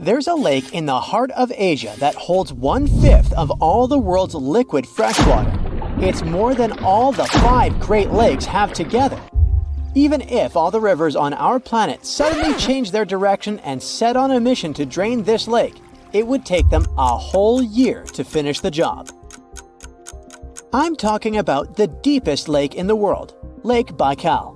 There's a lake in the heart of Asia that holds 1/5 of all the world's liquid freshwater. It's more than all the 5 Great Lakes have together. Even if all the rivers on our planet suddenly changed their direction and set on a mission to drain this lake, it would take them a whole year to finish the job. I'm talking about the deepest lake in the world, Lake Baikal.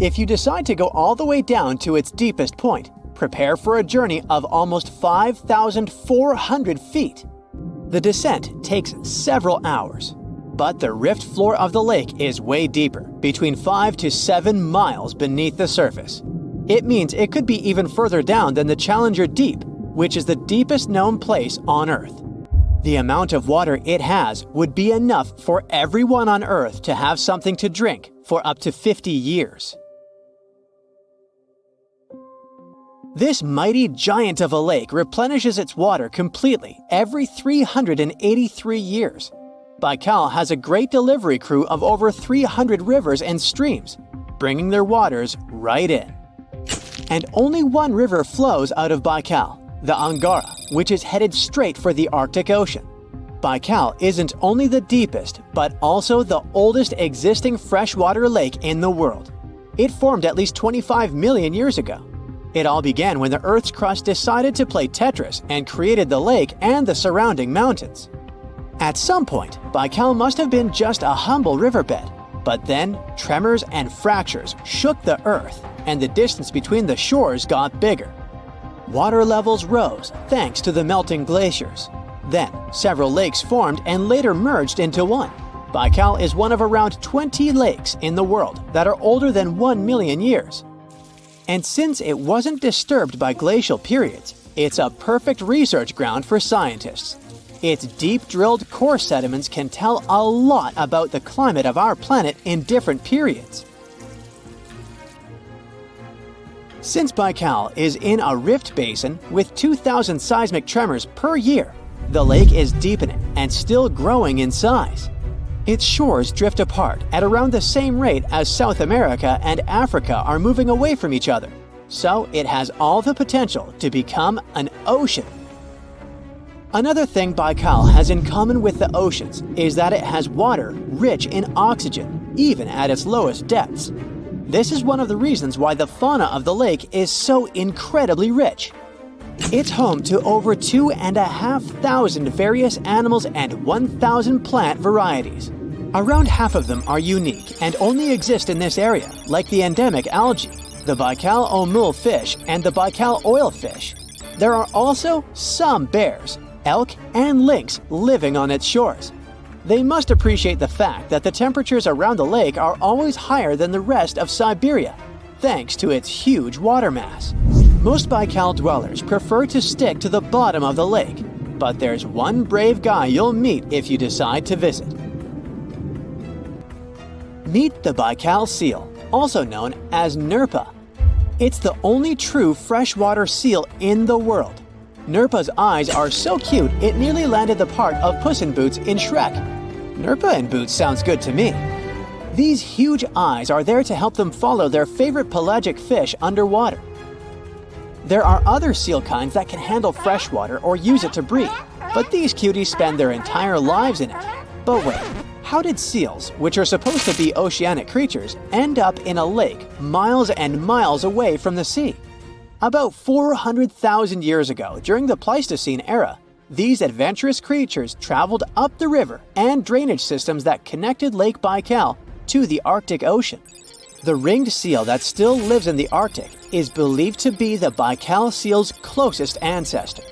If you decide to go all the way down to its deepest point, prepare for a journey of almost 5,400 feet. The descent takes several hours, but the rift floor of the lake is way deeper, between 5 to 7 miles beneath the surface. It means it could be even further down than the Challenger Deep, which is the deepest known place on Earth. The amount of water it has would be enough for everyone on Earth to have something to drink for up to 50 years. This mighty giant of a lake replenishes its water completely every 383 years. Baikal has a great delivery crew of over 300 rivers and streams, bringing their waters right in. And only one river flows out of Baikal, the Angara, which is headed straight for the Arctic Ocean. Baikal isn't only the deepest, but also the oldest existing freshwater lake in the world. It formed at least 25 million years ago. It all began when the Earth's crust decided to play Tetris and created the lake and the surrounding mountains. At some point, Baikal must have been just a humble riverbed, but then tremors and fractures shook the Earth, and the distance between the shores got bigger. Water levels rose thanks to the melting glaciers. Then, several lakes formed and later merged into one. Baikal is one of around 20 lakes in the world that are older than 1 million years. And since it wasn't disturbed by glacial periods, it's a perfect research ground for scientists. Its deep-drilled core sediments can tell a lot about the climate of our planet in different periods. Since Baikal is in a rift basin with 2,000 seismic tremors per year, the lake is deepening and still growing in size. Its shores drift apart at around the same rate as South America and Africa are moving away from each other, so it has all the potential to become an ocean. Another thing Baikal has in common with the oceans is that it has water rich in oxygen, even at its lowest depths. This is one of the reasons why the fauna of the lake is so incredibly rich. It's home to over 2,500 various animals and 1,000 plant varieties. Around half of them are unique and only exist in this area, like the endemic algae, the Baikal omul fish, and the Baikal oilfish. There are also some bears, elk, and lynx living on its shores. They must appreciate the fact that the temperatures around the lake are always higher than the rest of Siberia, thanks to its huge water mass. Most Baikal dwellers prefer to stick to the bottom of the lake, but there's one brave guy you'll meet if you decide to visit. Meet the Baikal seal, also known as Nerpa. It's the only true freshwater seal in the world. Nerpa's eyes are so cute it nearly landed the part of Puss in Boots in Shrek. Nerpa in Boots sounds good to me. These huge eyes are there to help them follow their favorite pelagic fish underwater. There are other seal kinds that can handle freshwater or use it to breathe, but these cuties spend their entire lives in it. But wait, how did seals, which are supposed to be oceanic creatures, end up in a lake miles and miles away from the sea? About 400,000 years ago, during the Pleistocene era, these adventurous creatures traveled up the river and drainage systems that connected Lake Baikal to the Arctic Ocean. The ringed seal that still lives in the Arctic is believed to be the Baikal seal's closest ancestor.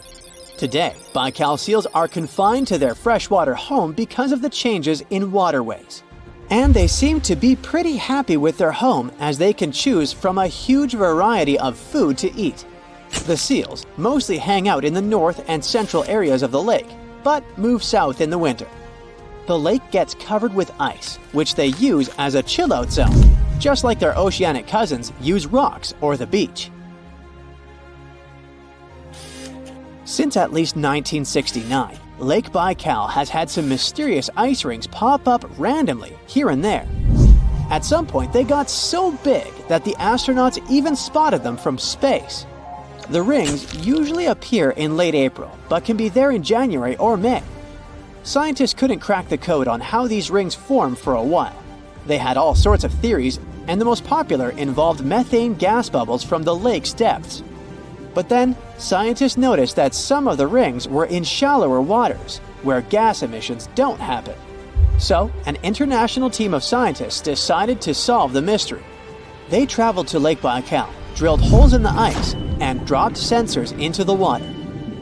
Today, Baikal seals are confined to their freshwater home because of the changes in waterways. And they seem to be pretty happy with their home as they can choose from a huge variety of food to eat. The seals mostly hang out in the north and central areas of the lake, but move south in the winter. The lake gets covered with ice, which they use as a chill-out zone, just like their oceanic cousins use rocks or the beach. Since at least 1969, Lake Baikal has had some mysterious ice rings pop up randomly here and there. At some point, they got so big that the astronauts even spotted them from space. The rings usually appear in late April, but can be there in January or May. Scientists couldn't crack the code on how these rings form for a while. They had all sorts of theories, and the most popular involved methane gas bubbles from the lake's depths. But then, scientists noticed that some of the rings were in shallower waters, where gas emissions don't happen. So, an international team of scientists decided to solve the mystery. They traveled to Lake Baikal, drilled holes in the ice, and dropped sensors into the water.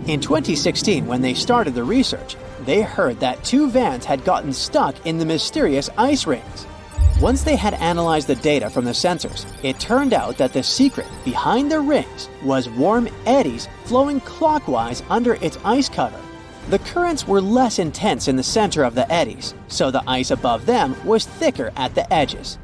In 2016, when they started the research, they heard that 2 vans had gotten stuck in the mysterious ice rings. Once they had analyzed the data from the sensors, it turned out that the secret behind the rings was warm eddies flowing clockwise under its ice cover. The currents were less intense in the center of the eddies, so the ice above them was thicker at the edges.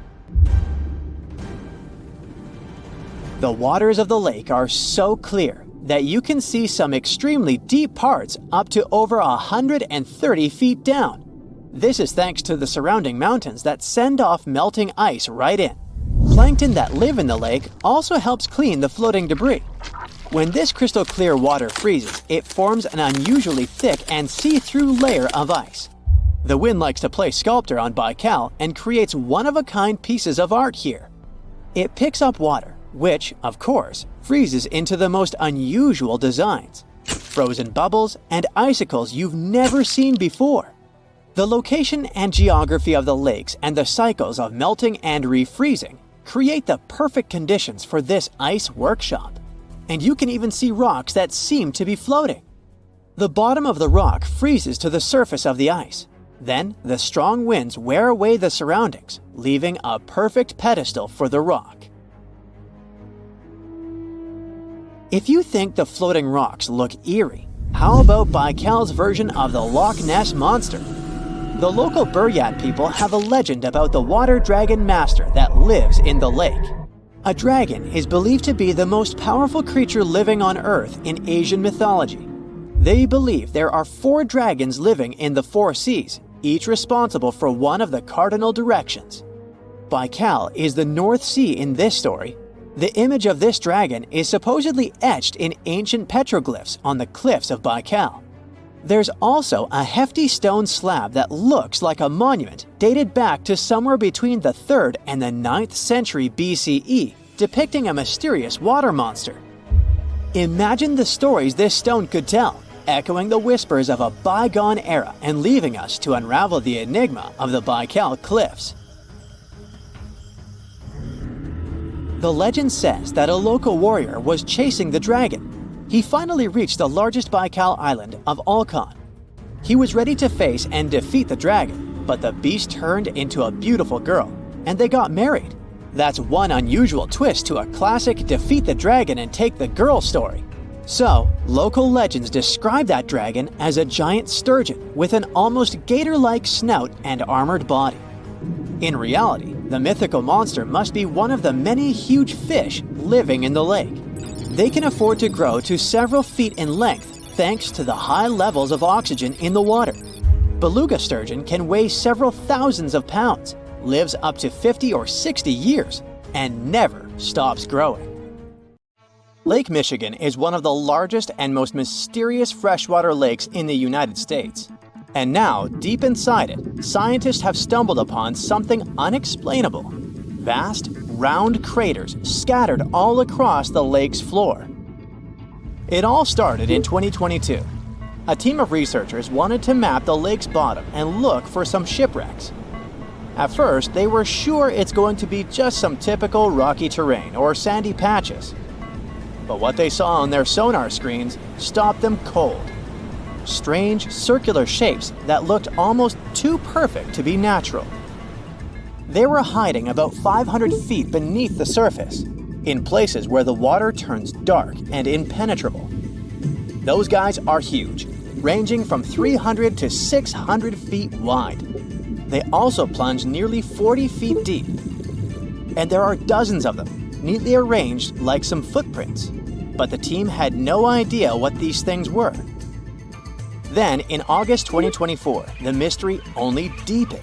The waters of the lake are so clear that you can see some extremely deep parts up to over 130 feet down. This is thanks to the surrounding mountains that send off melting ice right in. Plankton that live in the lake also helps clean the floating debris. When this crystal clear water freezes, it forms an unusually thick and see-through layer of ice. The wind likes to play sculptor on Baikal and creates one-of-a-kind pieces of art here. It picks up water, which, of course, freezes into the most unusual designs. Frozen bubbles and icicles you've never seen before. The location and geography of the lakes and the cycles of melting and refreezing create the perfect conditions for this ice workshop. And you can even see rocks that seem to be floating. The bottom of the rock freezes to the surface of the ice. Then, the strong winds wear away the surroundings, leaving a perfect pedestal for the rock. If you think the floating rocks look eerie, how about Baikal's version of the Loch Ness Monster? The local Buryat people have a legend about the water dragon master that lives in the lake. A dragon is believed to be the most powerful creature living on Earth in Asian mythology. They believe there are 4 dragons living in the 4 seas, each responsible for one of the cardinal directions. Baikal is the North Sea in this story. The image of this dragon is supposedly etched in ancient petroglyphs on the cliffs of Baikal. There's also a hefty stone slab that looks like a monument dated back to somewhere between the 3rd and the 9th century BCE, depicting a mysterious water monster. Imagine the stories this stone could tell, echoing the whispers of a bygone era and leaving us to unravel the enigma of the Baikal cliffs. The legend says that a local warrior was chasing the dragon. He finally reached the largest Baikal island of Alkan. He was ready to face and defeat the dragon, but the beast turned into a beautiful girl, and they got married. That's one unusual twist to a classic defeat the dragon and take the girl story. So, local legends describe that dragon as a giant sturgeon with an almost gator-like snout and armored body. In reality, the mythical monster must be one of the many huge fish living in the lake. They can afford to grow to several feet in length thanks to the high levels of oxygen in the water. Beluga sturgeon can weigh several thousands of pounds, lives up to 50 or 60 years, and never stops growing. Lake Michigan is one of the largest and most mysterious freshwater lakes in the United States. And now, deep inside it, scientists have stumbled upon something unexplainable. Vast, round craters scattered all across the lake's floor. It all started in 2022. A team of researchers wanted to map the lake's bottom and look for some shipwrecks. At first, they were sure it's going to be just some typical rocky terrain or sandy patches. But what they saw on their sonar screens stopped them cold. Strange, circular shapes that looked almost too perfect to be natural. They were hiding about 500 feet beneath the surface, in places where the water turns dark and impenetrable. Those guys are huge, ranging from 300 to 600 feet wide. They also plunge nearly 40 feet deep. And there are dozens of them, neatly arranged like some footprints. But the team had no idea what these things were. Then, in August 2024, the mystery only deepened.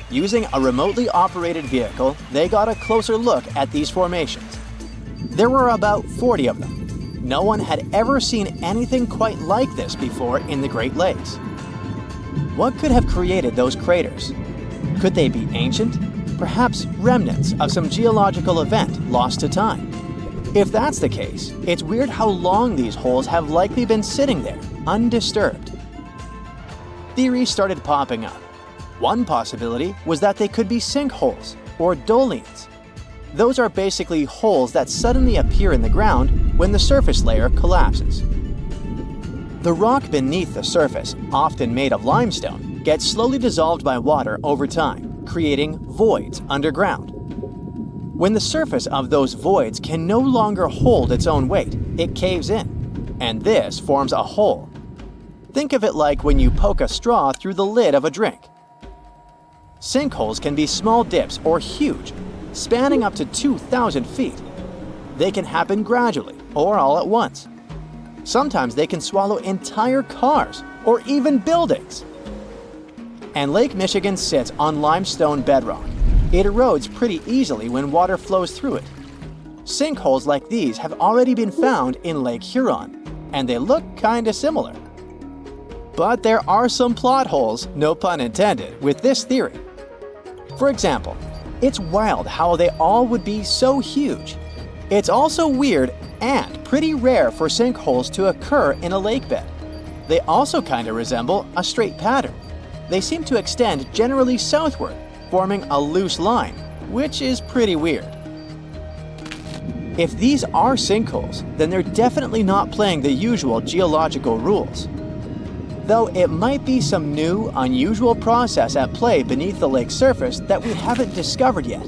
Using a remotely operated vehicle, they got a closer look at these formations. There were about 40 of them. no one had ever seen anything quite like this before in the Great Lakes. What could have created those craters? Could they be ancient? Perhaps remnants of some geological event lost to time? If that's the case, it's weird how long these holes have likely been sitting there, undisturbed. Theories started popping up. One possibility was that they could be sinkholes or dolines. Those are basically holes that suddenly appear in the ground when the surface layer collapses. The rock beneath the surface, often made of limestone, gets slowly dissolved by water over time, creating voids underground. When the surface of those voids can no longer hold its own weight, it caves in, and this forms a hole. Think of it like when you poke a straw through the lid of a drink. Sinkholes can be small dips or huge, spanning up to 2,000 feet. They can happen gradually or all at once. Sometimes they can swallow entire cars or even buildings. And Lake Michigan sits on limestone bedrock. It erodes pretty easily when water flows through it. Sinkholes like these have already been found in Lake Huron, and they look kinda similar. But there are some plot holes, no pun intended, with this theory. For example, it's wild how they all would be so huge. It's also weird and pretty rare for sinkholes to occur in a lake bed. They also kinda resemble a straight pattern. They seem to extend generally southward, forming a loose line, which is pretty weird. If these are sinkholes, then they're definitely not playing the usual geological rules. Though it might be some new, unusual process at play beneath the lake's surface that we haven't discovered yet.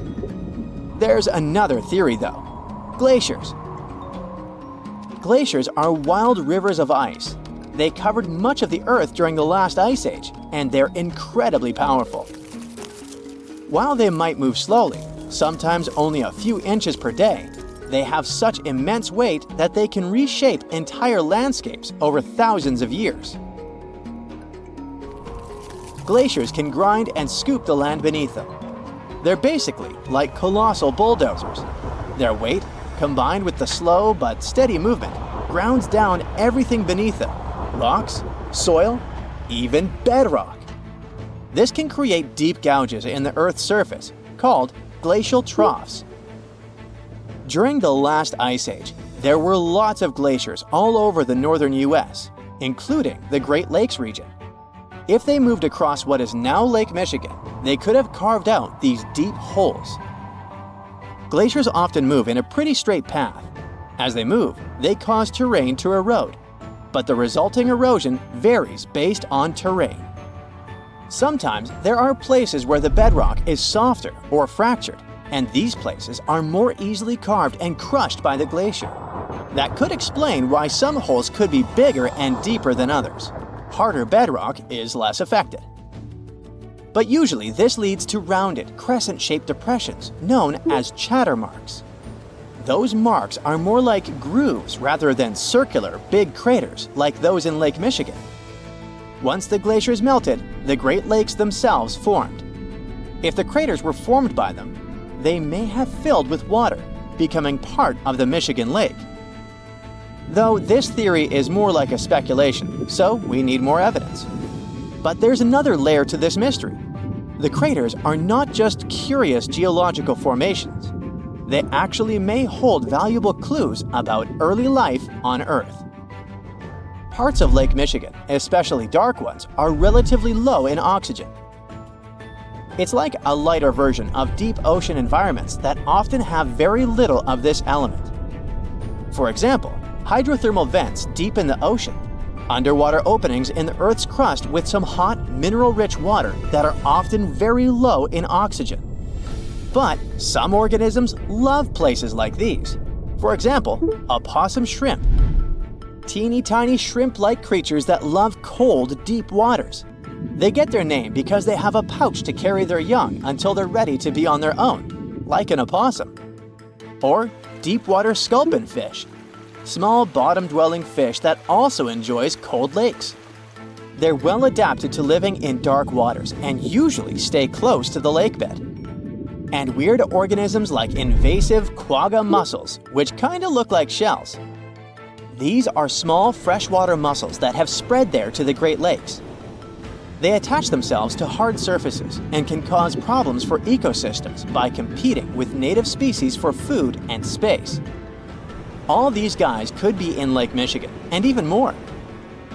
There's another theory though: glaciers. Glaciers are wild rivers of ice. They covered much of the Earth during the last ice age, and they're incredibly powerful. While they might move slowly, sometimes only a few inches per day, they have such immense weight that they can reshape entire landscapes over thousands of years. Glaciers can grind and scoop the land beneath them. They're basically like colossal bulldozers. Their weight, combined with the slow but steady movement, grounds down everything beneath them: rocks, soil, even bedrock. This can create deep gouges in the Earth's surface, called glacial troughs. During the last ice age, there were lots of glaciers all over the northern US, including the Great Lakes region. If they moved across what is now Lake Michigan, they could have carved out these deep holes. Glaciers often move in a pretty straight path. As they move, they cause terrain to erode, but the resulting erosion varies based on terrain. Sometimes there are places where the bedrock is softer or fractured, and these places are more easily carved and crushed by the glacier. That could explain why some holes could be bigger and deeper than others. Harder bedrock is less affected. But usually this leads to rounded, crescent-shaped depressions known as chatter marks. Those marks are more like grooves rather than circular, big craters like those in Lake Michigan. Once the glaciers melted, the Great Lakes themselves formed. If the craters were formed by them, they may have filled with water, becoming part of the Michigan Lake. Though this theory is more like a speculation, so we need more evidence. But there's another layer to this mystery. The craters are not just curious geological formations. They actually may hold valuable clues about early life on Earth. Parts of Lake Michigan, especially dark ones, are relatively low in oxygen. It's like a lighter version of deep ocean environments that often have very little of this element. For example, hydrothermal vents deep in the ocean, underwater openings in the Earth's crust with some hot, mineral-rich water that are often very low in oxygen. But some organisms love places like these. For example, opossum shrimp. Teeny tiny shrimp-like creatures that love cold, deep waters. They get their name because they have a pouch to carry their young until they're ready to be on their own, like an opossum. Or deep-water sculpin fish, small bottom-dwelling fish that also enjoys cold lakes. They're well adapted to living in dark waters and usually stay close to the lakebed. And weird organisms like invasive quagga mussels, which kinda look like shells. These are small freshwater mussels that have spread there to the Great Lakes. They attach themselves to hard surfaces and can cause problems for ecosystems by competing with native species for food and space. All these guys could be in Lake Michigan, and even more.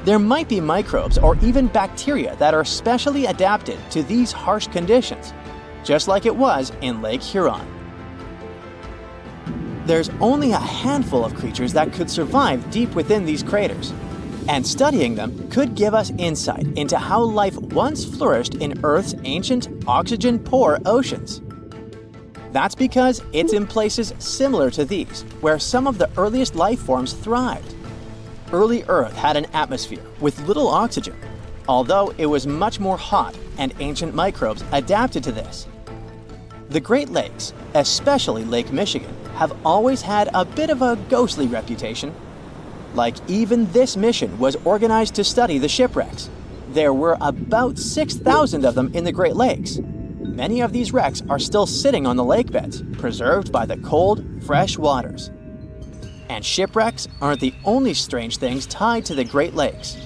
There might be microbes or even bacteria that are specially adapted to these harsh conditions, just like it was in Lake Huron. There's only a handful of creatures that could survive deep within these craters, and studying them could give us insight into how life once flourished in Earth's ancient, oxygen-poor oceans. That's because it's in places similar to these where some of the earliest life forms thrived. Early Earth had an atmosphere with little oxygen, although it was much more hot, and ancient microbes adapted to this. The Great Lakes, especially Lake Michigan, have always had a bit of a ghostly reputation. Like even this mission was organized to study the shipwrecks. There were about 6,000 of them in the Great Lakes. Many of these wrecks are still sitting on the lakebeds, preserved by the cold, fresh waters. And shipwrecks aren't the only strange things tied to the Great Lakes.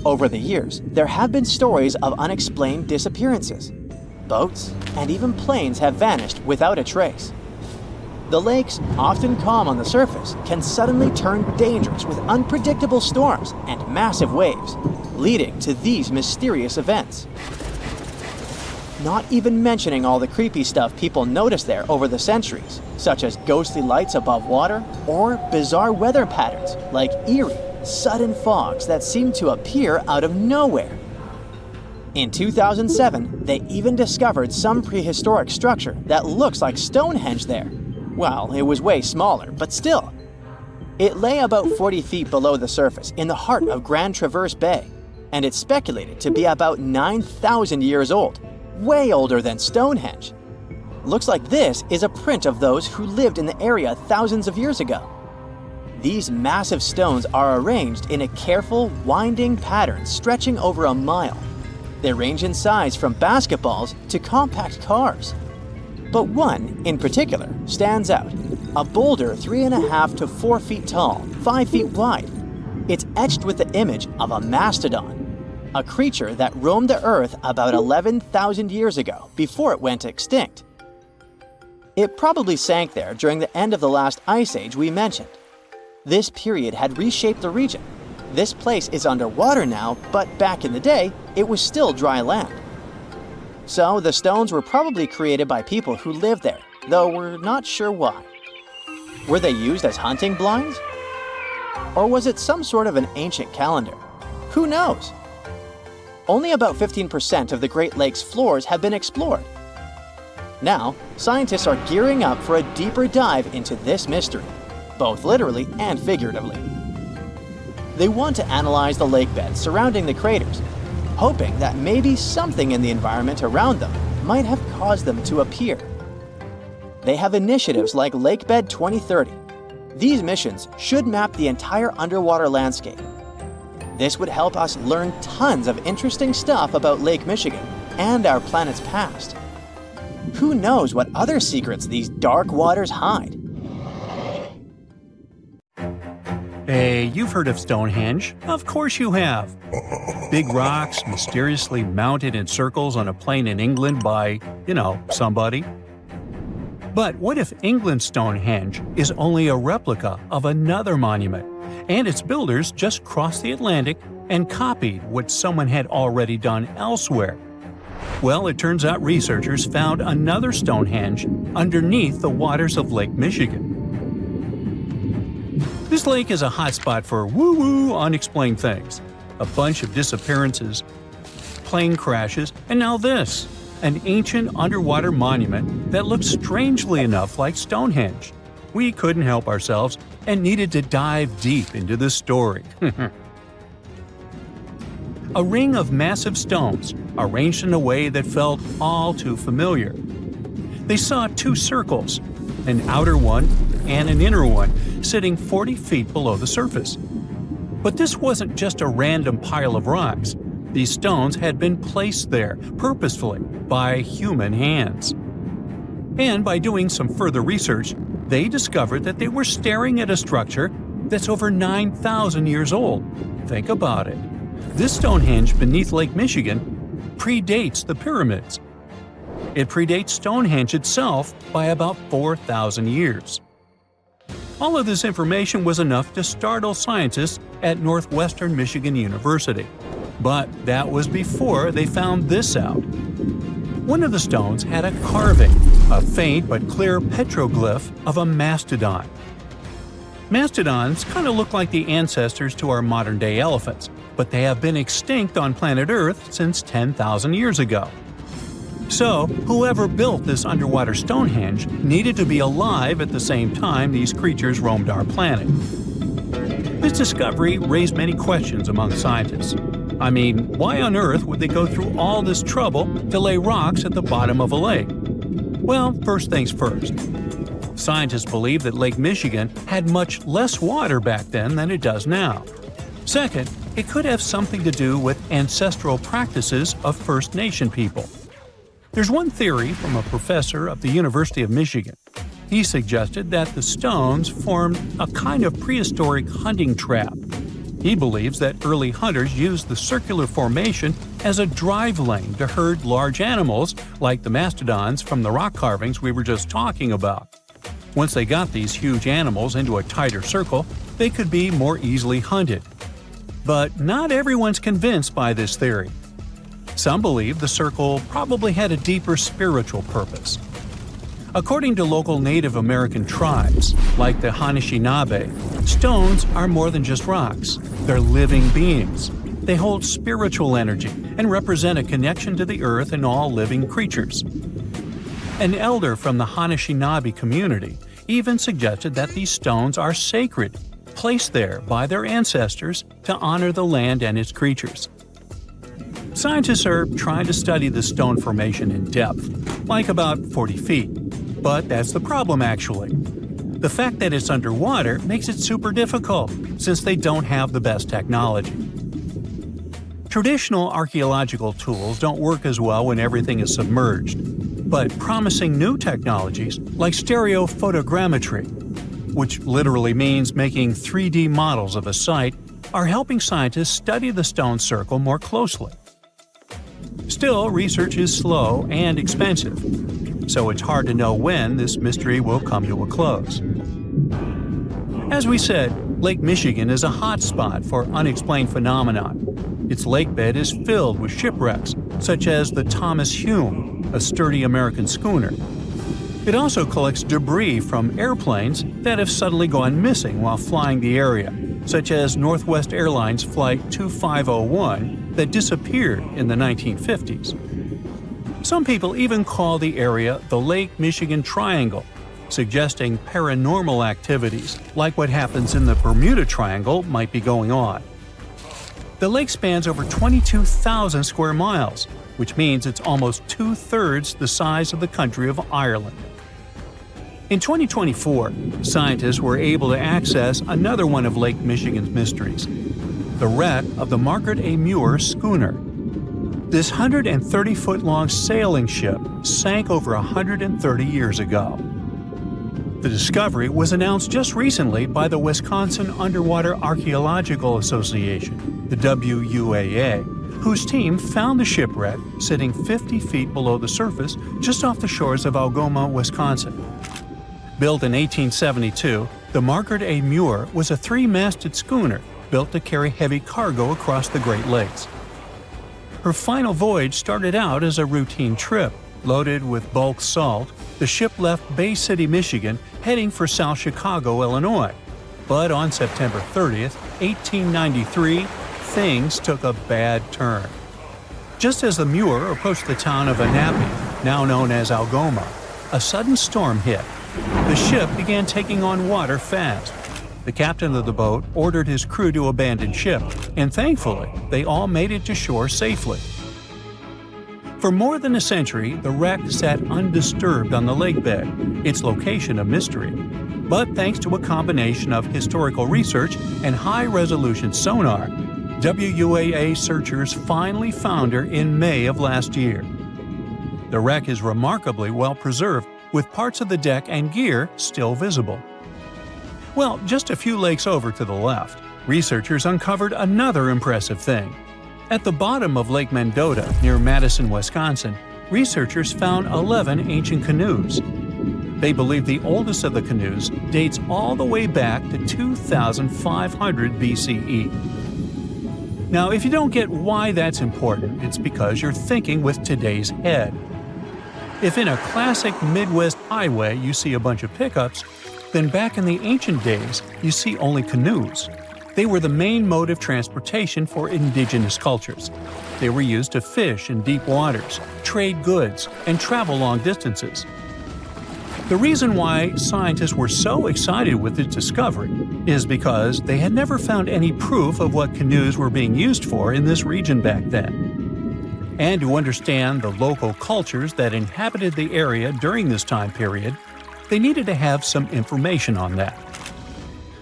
Over the years, there have been stories of unexplained disappearances. Boats and even planes have vanished without a trace. The lakes, often calm on the surface, can suddenly turn dangerous with unpredictable storms and massive waves, leading to these mysterious events. Not even mentioning all the creepy stuff people noticed there over the centuries, such as ghostly lights above water or bizarre weather patterns like eerie, sudden fogs that seem to appear out of nowhere. In 2007, they even discovered some prehistoric structure that looks like Stonehenge there. Well, it was way smaller, but still. It lay about 40 feet below the surface in the heart of Grand Traverse Bay, and it's speculated to be about 9,000 years old, way older than Stonehenge. Looks like this is a print of those who lived in the area thousands of years ago. These massive stones are arranged in a careful, winding pattern stretching over a mile. They range in size from basketballs to compact cars. But one, in particular, stands out. A boulder 3.5 to 4 feet tall, 5 feet wide. It's etched with the image of a mastodon, a creature that roamed the Earth about 11,000 years ago before it went extinct. It probably sank there during the end of the last ice age we mentioned. This period had reshaped the region. This place is underwater now, but back in the day, it was still dry land. So the stones were probably created by people who lived there, though we're not sure why. Were they used as hunting blinds? Or was it some sort of an ancient calendar? Who knows? Only about 15% of the Great Lakes floors have been explored. Now, scientists are gearing up for a deeper dive into this mystery, both literally and figuratively. They want to analyze the lake beds surrounding the craters, hoping that maybe something in the environment around them might have caused them to appear. They have initiatives like Lakebed 2030. These missions should map the entire underwater landscape. This would help us learn tons of interesting stuff about Lake Michigan and our planet's past. Who knows what other secrets these dark waters hide? Hey, you've heard of Stonehenge. Of course you have. Big rocks mysteriously mounted in circles on a plain in England by, somebody. But what if England's Stonehenge is only a replica of another monument, and its builders just crossed the Atlantic and copied what someone had already done elsewhere? Well, it turns out researchers found another Stonehenge underneath the waters of Lake Michigan. This lake is a hotspot for woo-woo unexplained things. A bunch of disappearances, plane crashes, and now this, an ancient underwater monument that looks strangely enough like Stonehenge. We couldn't help ourselves and needed to dive deep into this story. A ring of massive stones, arranged in a way that felt all too familiar. They saw two circles, an outer one and an inner one, sitting 40 feet below the surface. But this wasn't just a random pile of rocks. These stones had been placed there purposefully by human hands. And by doing some further research, they discovered that they were staring at a structure that's over 9,000 years old. Think about it. This Stonehenge beneath Lake Michigan predates the pyramids. It predates Stonehenge itself by about 4,000 years. All of this information was enough to startle scientists at Northwestern Michigan University. But that was before they found this out. One of the stones had a carving, a faint but clear petroglyph of a mastodon. Mastodons kind of look like the ancestors to our modern-day elephants, but they have been extinct on planet Earth since 10,000 years ago. So, whoever built this underwater Stonehenge needed to be alive at the same time these creatures roamed our planet. This discovery raised many questions among scientists. I mean, why on earth would they go through all this trouble to lay rocks at the bottom of a lake? Well, first things first. Scientists believe that Lake Michigan had much less water back then than it does now. Second, it could have something to do with ancestral practices of First Nation people. There's one theory from a professor of the University of Michigan. He suggested that the stones formed a kind of prehistoric hunting trap. He believes that early hunters used the circular formation as a drive lane to herd large animals like the mastodons from the rock carvings we were just talking about. Once they got these huge animals into a tighter circle, they could be more easily hunted. But not everyone's convinced by this theory. Some believe the circle probably had a deeper spiritual purpose. According to local Native American tribes, like the Anishinaabe, stones are more than just rocks. They're living beings. They hold spiritual energy and represent a connection to the earth and all living creatures. An elder from the Anishinaabe community even suggested that these stones are sacred, placed there by their ancestors to honor the land and its creatures. Scientists are trying to study the stone formation in depth, like about 40 feet. But that's the problem, actually. The fact that it's underwater makes it super difficult, since they don't have the best technology. Traditional archaeological tools don't work as well when everything is submerged, but promising new technologies like stereophotogrammetry, which literally means making 3D models of a site, are helping scientists study the stone circle more closely. Still, research is slow and expensive, so it's hard to know when this mystery will come to a close. As we said, Lake Michigan is a hot spot for unexplained phenomena. Its lakebed is filled with shipwrecks, such as the Thomas Hume, a sturdy American schooner. It also collects debris from airplanes that have suddenly gone missing while flying the area, such as Northwest Airlines Flight 2501 that disappeared in the 1950s. Some people even call the area the Lake Michigan Triangle, suggesting paranormal activities like what happens in the Bermuda Triangle might be going on. The lake spans over 22,000 square miles, which means it's almost two-thirds the size of the country of Ireland. In 2024, scientists were able to access another one of Lake Michigan's mysteries, the wreck of the Margaret A. Muir schooner. This 130-foot-long sailing ship sank over 130 years ago. The discovery was announced just recently by the Wisconsin Underwater Archaeological Association, the WUAA, whose team found the shipwreck sitting 50 feet below the surface just off the shores of Algoma, Wisconsin. Built in 1872, the Margaret A. Muir was a three-masted schooner built to carry heavy cargo across the Great Lakes. Her final voyage started out as a routine trip. Loaded with bulk salt, the ship left Bay City, Michigan, heading for South Chicago, Illinois. But on September 30th, 1893, things took a bad turn. Just as the Muir approached the town of Annapolis, now known as Algoma, a sudden storm hit. The ship began taking on water fast. The captain of the boat ordered his crew to abandon ship, and thankfully, they all made it to shore safely. For more than a century, the wreck sat undisturbed on the lakebed, its location a mystery. But thanks to a combination of historical research and high-resolution sonar, WUAA searchers finally found her in May of last year. The wreck is remarkably well preserved, with parts of the deck and gear still visible. Well, just a few lakes over to the left, researchers uncovered another impressive thing. At the bottom of Lake Mendota, near Madison, Wisconsin, researchers found 11 ancient canoes. They believe the oldest of the canoes dates all the way back to 2500 BCE. Now, if you don't get why that's important, it's because you're thinking with today's head. If in a classic Midwest highway you see a bunch of pickups, then back in the ancient days you see only canoes. They were the main mode of transportation for indigenous cultures. They were used to fish in deep waters, trade goods, and travel long distances. The reason why scientists were so excited with this discovery is because they had never found any proof of what canoes were being used for in this region back then. And to understand the local cultures that inhabited the area during this time period, they needed to have some information on that.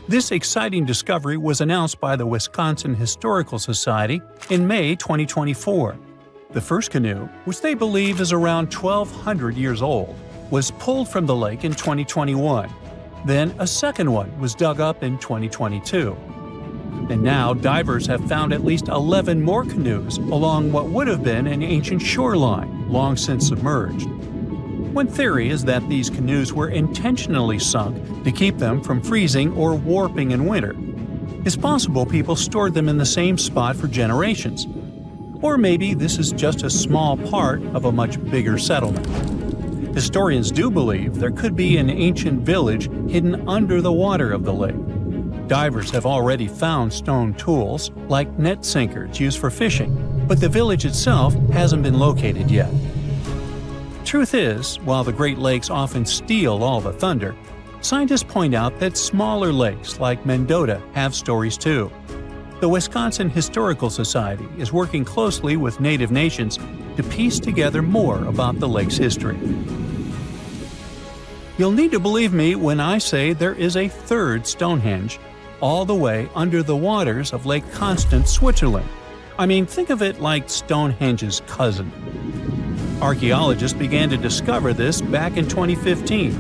This exciting discovery was announced by the Wisconsin Historical Society in May 2024. The first canoe, which they believe is around 1,200 years old, was pulled from the lake in 2021. Then a second one was dug up in 2022. And now divers have found at least 11 more canoes along what would have been an ancient shoreline, long since submerged. One theory is that these canoes were intentionally sunk to keep them from freezing or warping in winter. It's possible people stored them in the same spot for generations. Or maybe this is just a small part of a much bigger settlement. Historians do believe there could be an ancient village hidden under the water of the lake. Divers have already found stone tools, like net sinkers used for fishing, but the village itself hasn't been located yet. Truth is, while the Great Lakes often steal all the thunder, scientists point out that smaller lakes like Mendota have stories too. The Wisconsin Historical Society is working closely with Native nations to piece together more about the lake's history. You'll need to believe me when I say there is a third Stonehenge, all the way under the waters of Lake Constance, Switzerland. I mean, think of it like Stonehenge's cousin. Archaeologists began to discover this back in 2015,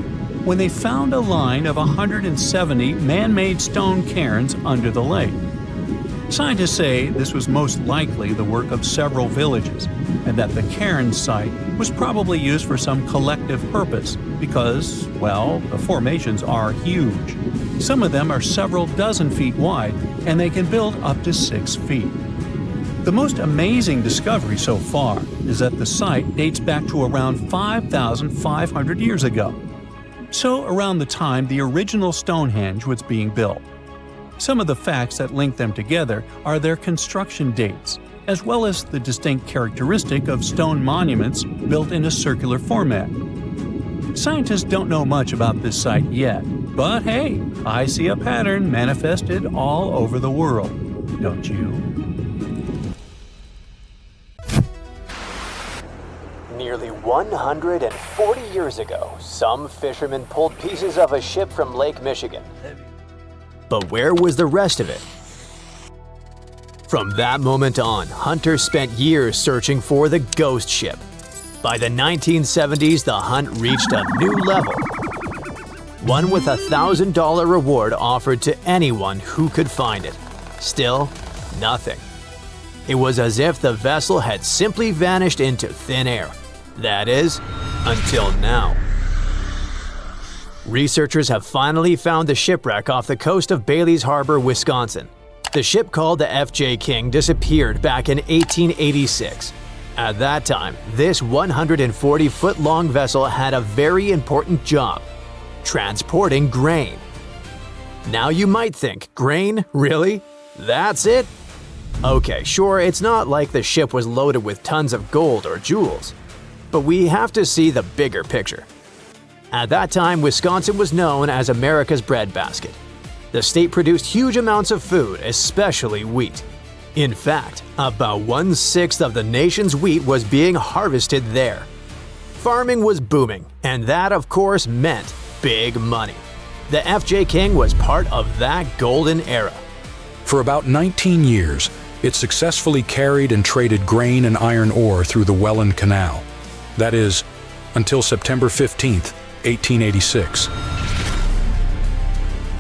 when they found a line of 170 man-made stone cairns under the lake. Scientists say this was most likely the work of several villages, and that the cairn site was probably used for some collective purpose because, well, the formations are huge. Some of them are several dozen feet wide, and they can build up to 6 feet. The most amazing discovery so far is that the site dates back to around 5,500 years ago. So around the time the original Stonehenge was being built. Some of the facts that link them together are their construction dates, as well as the distinct characteristic of stone monuments built in a circular format. Scientists don't know much about this site yet, but hey, I see a pattern manifested all over the world, don't you? Nearly 140 years ago, some fishermen pulled pieces of a ship from Lake Michigan. But where was the rest of it? From that moment on, hunters spent years searching for the ghost ship. By the 1970s, the hunt reached a new level. One with a $1,000 reward offered to anyone who could find it. Still, nothing. It was as if the vessel had simply vanished into thin air. That is, until now. Researchers have finally found the shipwreck off the coast of Bailey's Harbor, Wisconsin. The ship called the F.J. King disappeared back in 1886. At that time, this 140-foot-long vessel had a very important job: transporting grain. Now you might think, grain? Really? That's it? Okay, sure, it's not like the ship was loaded with tons of gold or jewels. But we have to see the bigger picture. At that time, Wisconsin was known as America's breadbasket. The state produced huge amounts of food, especially wheat. In fact, about 1/6 of the nation's wheat was being harvested there. Farming was booming, and that, of course, meant big money. The F.J. King was part of that golden era. For about 19 years, it successfully carried and traded grain and iron ore through the Welland Canal. That is, until September 15, 1886.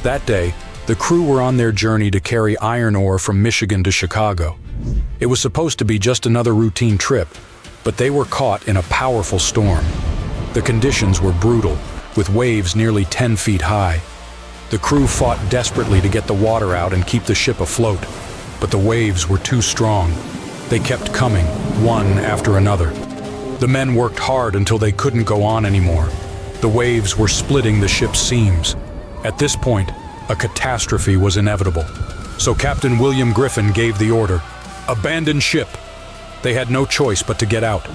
That day, the crew were on their journey to carry iron ore from Michigan to Chicago. It was supposed to be just another routine trip, but they were caught in a powerful storm. The conditions were brutal, with waves nearly 10 feet high. The crew fought desperately to get the water out and keep the ship afloat, but the waves were too strong. They kept coming, one after another. The men worked hard until they couldn't go on anymore. The waves were splitting the ship's seams. At this point, a catastrophe was inevitable. So Captain William Griffin gave the order, "Abandon ship." They had no choice but to get out.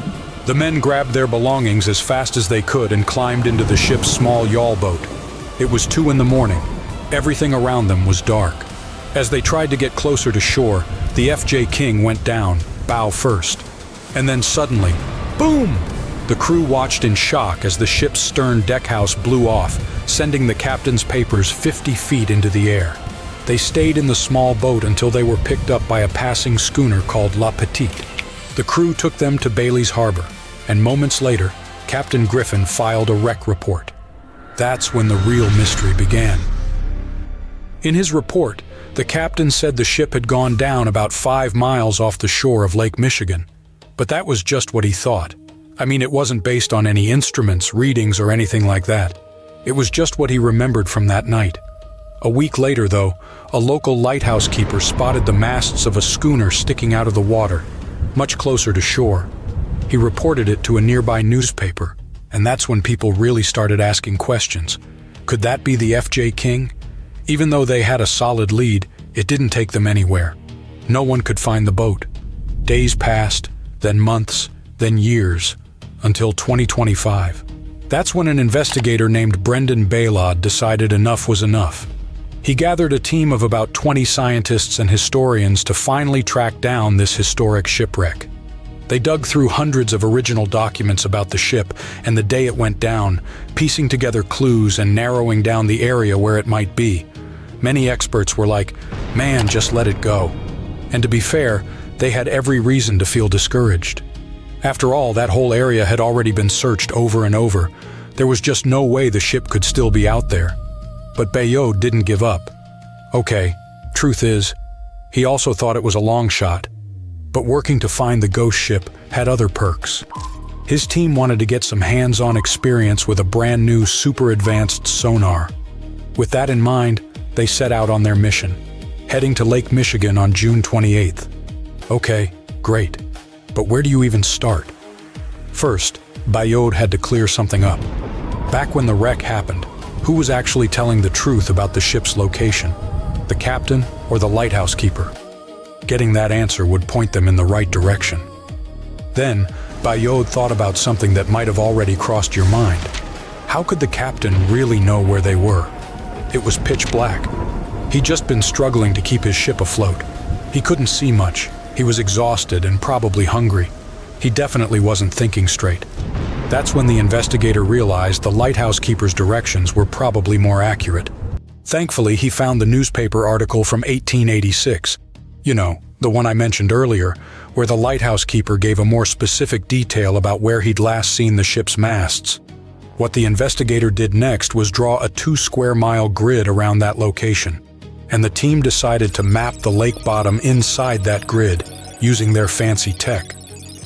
The men grabbed their belongings as fast as they could and climbed into the ship's small yawl boat. It was 2 in the morning. Everything around them was dark. As they tried to get closer to shore, the FJ King went down, bow first. And then suddenly, boom! The crew watched in shock as the ship's stern deckhouse blew off, sending the captain's papers 50 feet into the air. They stayed in the small boat until they were picked up by a passing schooner called La Petite. The crew took them to Bailey's Harbor, and moments later, Captain Griffin filed a wreck report. That's when the real mystery began. In his report, the captain said the ship had gone down about 5 miles off the shore of Lake Michigan. But that was just what he thought. I mean, it wasn't based on any instruments, readings, or anything like that. It was just what he remembered from that night. A week later, though, a local lighthouse keeper spotted the masts of a schooner sticking out of the water, much closer to shore. He reported it to a nearby newspaper, and that's when people really started asking questions. Could that be the FJ King? Even though they had a solid lead, it didn't take them anywhere. No one could find the boat. Days passed, then months, then years, until 2025. That's when an investigator named Brendan Baylod decided enough was enough. He gathered a team of about 20 scientists and historians to finally track down this historic shipwreck. They dug through hundreds of original documents about the ship and the day it went down, piecing together clues and narrowing down the area where it might be. Many experts were like, "Man, just let it go." And to be fair, they had every reason to feel discouraged. After all, that whole area had already been searched over and over. There was just no way the ship could still be out there. But Bayod didn't give up. Okay, truth is, he also thought it was a long shot. But working to find the ghost ship had other perks. His team wanted to get some hands-on experience with a brand new super advanced sonar. With that in mind, they set out on their mission, heading to Lake Michigan on June 28th. Okay, great. But where do you even start? First, Bayod had to clear something up. Back when the wreck happened, who was actually telling the truth about the ship's location? The captain or the lighthouse keeper? Getting that answer would point them in the right direction. Then, Bayod thought about something that might have already crossed your mind. How could the captain really know where they were? It was pitch black. He'd just been struggling to keep his ship afloat. He couldn't see much. He was exhausted and probably hungry. He definitely wasn't thinking straight. That's when the investigator realized the lighthouse keeper's directions were probably more accurate. Thankfully, he found the newspaper article from 1886. You know, the one I mentioned earlier, where the lighthouse keeper gave a more specific detail about where he'd last seen the ship's masts. What the investigator did next was draw a 2-square-mile grid around that location, and the team decided to map the lake bottom inside that grid using their fancy tech.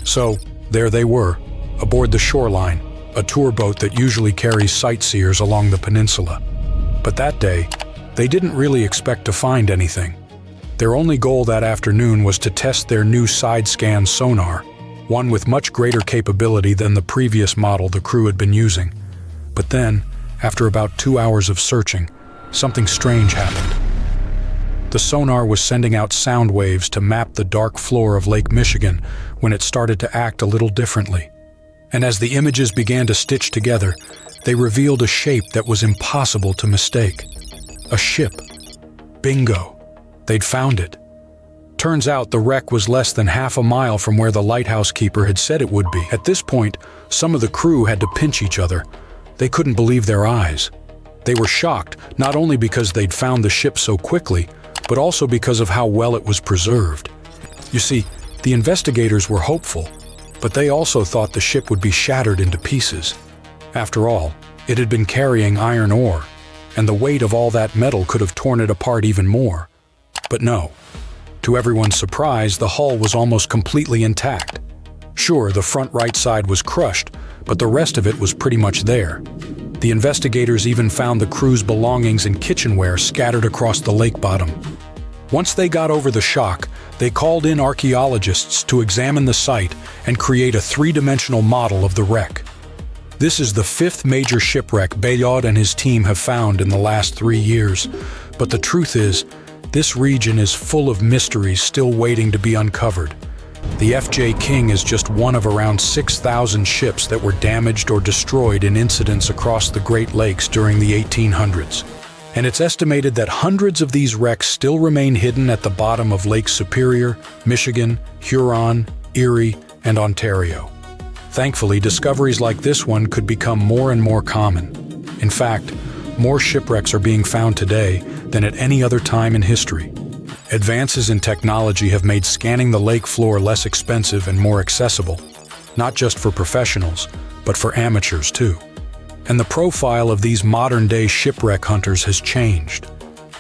So, there they were, aboard the Shoreline, a tour boat that usually carries sightseers along the peninsula. But that day, they didn't really expect to find anything. Their only goal that afternoon was to test their new side-scan sonar, one with much greater capability than the previous model the crew had been using. But then, after about 2 hours of searching, something strange happened. The sonar was sending out sound waves to map the dark floor of Lake Michigan when it started to act a little differently. And as the images began to stitch together, they revealed a shape that was impossible to mistake. A ship. Bingo. They'd found it. Turns out the wreck was less than half a mile from where the lighthouse keeper had said it would be. At this point, some of the crew had to pinch each other. They couldn't believe their eyes. They were shocked, not only because they'd found the ship so quickly, but also because of how well it was preserved. You see, the investigators were hopeful, but they also thought the ship would be shattered into pieces. After all, it had been carrying iron ore, and the weight of all that metal could have torn it apart even more. But no. To everyone's surprise, the hull was almost completely intact. Sure, the front right side was crushed, but the rest of it was pretty much there. The investigators even found the crew's belongings and kitchenware scattered across the lake bottom. Once they got over the shock, they called in archaeologists to examine the site and create a three-dimensional model of the wreck. This is the fifth major shipwreck Bayard and his team have found in the last 3 years, but the truth is, this region is full of mysteries still waiting to be uncovered. The F.J. King is just one of around 6,000 ships that were damaged or destroyed in incidents across the Great Lakes during the 1800s. And it's estimated that hundreds of these wrecks still remain hidden at the bottom of Lake Superior, Michigan, Huron, Erie, and Ontario. Thankfully, discoveries like this one could become more and more common. In fact, more shipwrecks are being found today than at any other time in history. Advances in technology have made scanning the lake floor less expensive and more accessible, not just for professionals, but for amateurs too. And the profile of these modern-day shipwreck hunters has changed.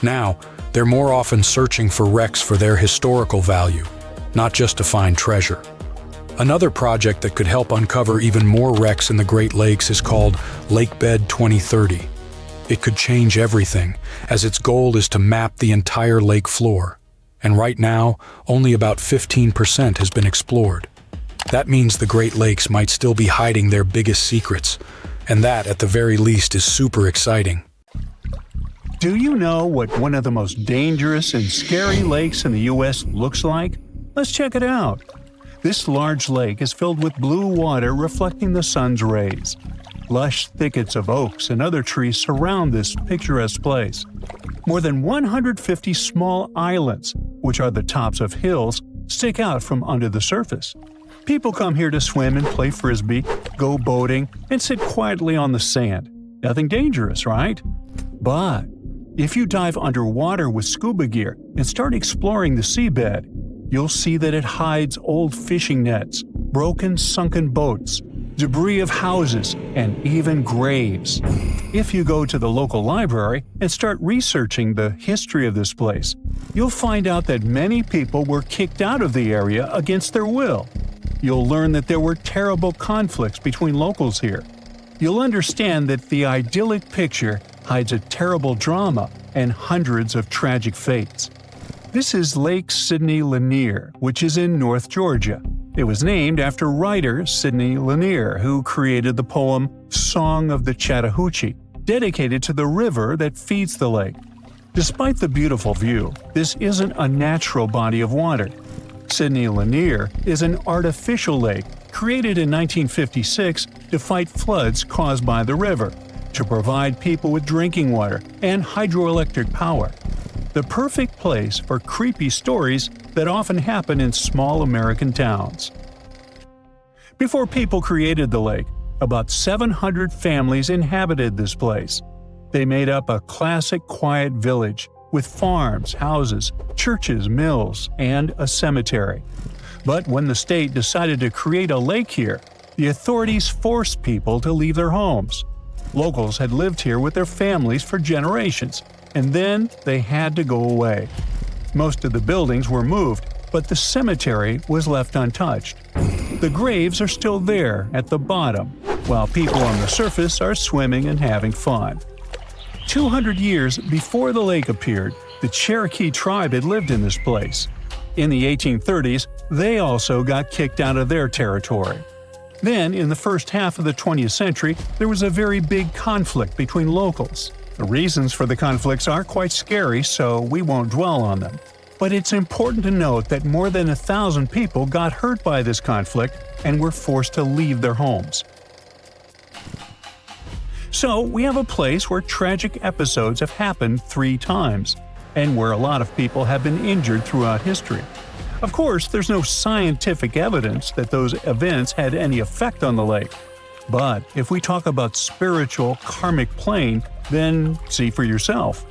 Now, they're more often searching for wrecks for their historical value, not just to find treasure. Another project that could help uncover even more wrecks in the Great Lakes is called Lakebed 2030. It could change everything, as its goal is to map the entire lake floor. And right now, only about 15% has been explored. That means the Great Lakes might still be hiding their biggest secrets, and that, at the very least, is super exciting. Do you know what one of the most dangerous and scary lakes in the U.S. looks like? Let's check it out. This large lake is filled with blue water reflecting the sun's rays. Lush thickets of oaks and other trees surround this picturesque place. More than 150 small islands, which are the tops of hills, stick out from under the surface. People come here to swim and play frisbee, go boating, and sit quietly on the sand. Nothing dangerous, right? But if you dive underwater with scuba gear and start exploring the seabed, you'll see that it hides old fishing nets, broken sunken boats, debris of houses, and even graves. If you go to the local library and start researching the history of this place, you'll find out that many people were kicked out of the area against their will. You'll learn that there were terrible conflicts between locals here. You'll understand that the idyllic picture hides a terrible drama and hundreds of tragic fates. This is Lake Sidney Lanier, which is in North Georgia. It was named after writer Sidney Lanier, who created the poem Song of the Chattahoochee, dedicated to the river that feeds the lake. Despite the beautiful view, this isn't a natural body of water. Sidney Lanier is an artificial lake created in 1956 to fight floods caused by the river, to provide people with drinking water and hydroelectric power. The perfect place for creepy stories that often happen in small American towns. Before people created the lake, about 700 families inhabited this place. They made up a classic quiet village with farms, houses, churches, mills, and a cemetery. But when the state decided to create a lake here, the authorities forced people to leave their homes. Locals had lived here with their families for generations, and then they had to go away. Most of the buildings were moved, but the cemetery was left untouched. The graves are still there at the bottom, while people on the surface are swimming and having fun. 200 years before the lake appeared, the Cherokee tribe had lived in this place. In the 1830s, they also got kicked out of their territory. Then, in the first half of the 20th century, there was a very big conflict between locals. The reasons for the conflicts are quite scary, so we won't dwell on them. But it's important to note that more than 1,000 people got hurt by this conflict and were forced to leave their homes. So, we have a place where tragic episodes have happened 3 times, and where a lot of people have been injured throughout history. Of course, there's no scientific evidence that those events had any effect on the lake. But if we talk about spiritual, karmic plane, then see for yourself.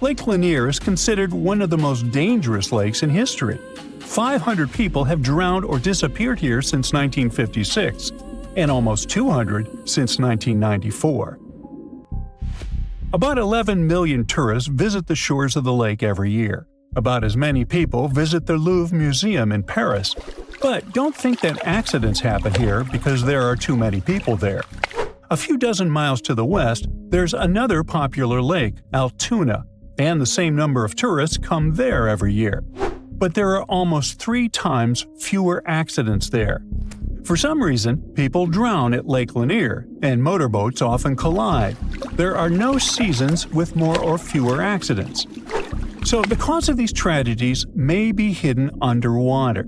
Lake Lanier is considered one of the most dangerous lakes in history. 500 people have drowned or disappeared here since 1956, and almost 200 since 1994. About 11 million tourists visit the shores of the lake every year. About as many people visit the Louvre Museum in Paris. But don't think that accidents happen here because there are too many people there. A few dozen miles to the west, there's another popular lake, Altoona, and the same number of tourists come there every year. But there are almost 3 times fewer accidents there. For some reason, people drown at Lake Lanier, and motorboats often collide. There are no seasons with more or fewer accidents. So the cause of these tragedies may be hidden underwater.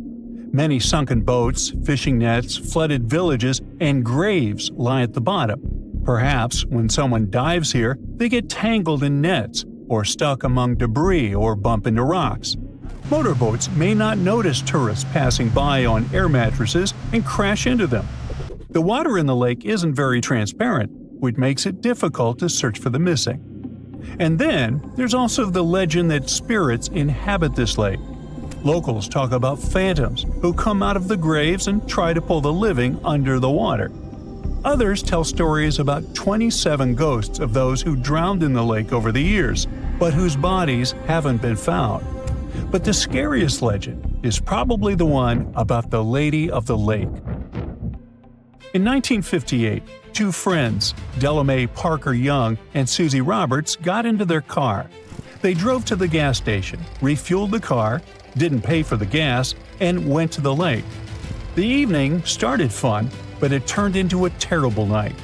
Many sunken boats, fishing nets, flooded villages, and graves lie at the bottom. Perhaps when someone dives here, they get tangled in nets, or stuck among debris or bump into rocks. Motorboats may not notice tourists passing by on air mattresses and crash into them. The water in the lake isn't very transparent, which makes it difficult to search for the missing. And then, there's also the legend that spirits inhabit this lake. Locals talk about phantoms who come out of the graves and try to pull the living under the water. Others tell stories about 27 ghosts of those who drowned in the lake over the years, but whose bodies haven't been found. But the scariest legend is probably the one about the Lady of the Lake. In 1958, 2 friends, Delamay Parker Young and Susie Roberts, got into their car. They drove to the gas station, refueled the car, didn't pay for the gas, and went to the lake. The evening started fun, but it turned into a terrible night.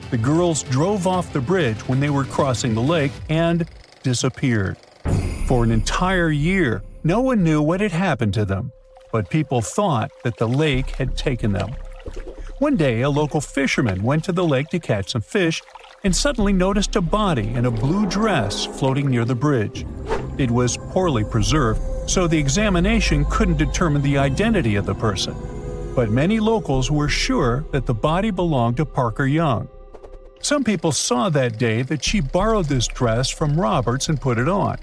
The girls drove off the bridge when they were crossing the lake and disappeared. For an entire year, no one knew what had happened to them, but people thought that the lake had taken them. One day, a local fisherman went to the lake to catch some fish and suddenly noticed a body in a blue dress floating near the bridge. It was poorly preserved, so the examination couldn't determine the identity of the person. But many locals were sure that the body belonged to Parker Young. Some people saw that day that she borrowed this dress from Roberts and put it on.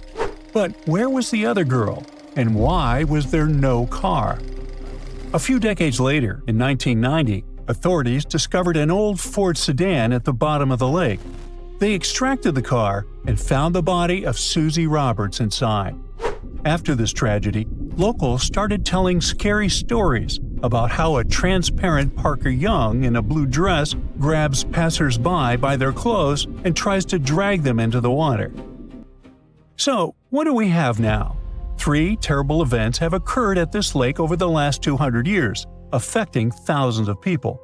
But where was the other girl? And why was there no car? A few decades later, in 1990, authorities discovered an old Ford sedan at the bottom of the lake. They extracted the car and found the body of Susie Roberts inside. After this tragedy, locals started telling scary stories about how a transparent Parker Young in a blue dress grabs passers-by by their clothes and tries to drag them into the water. So, what do we have now? 3 terrible events have occurred at this lake over the last 200 years, affecting thousands of people.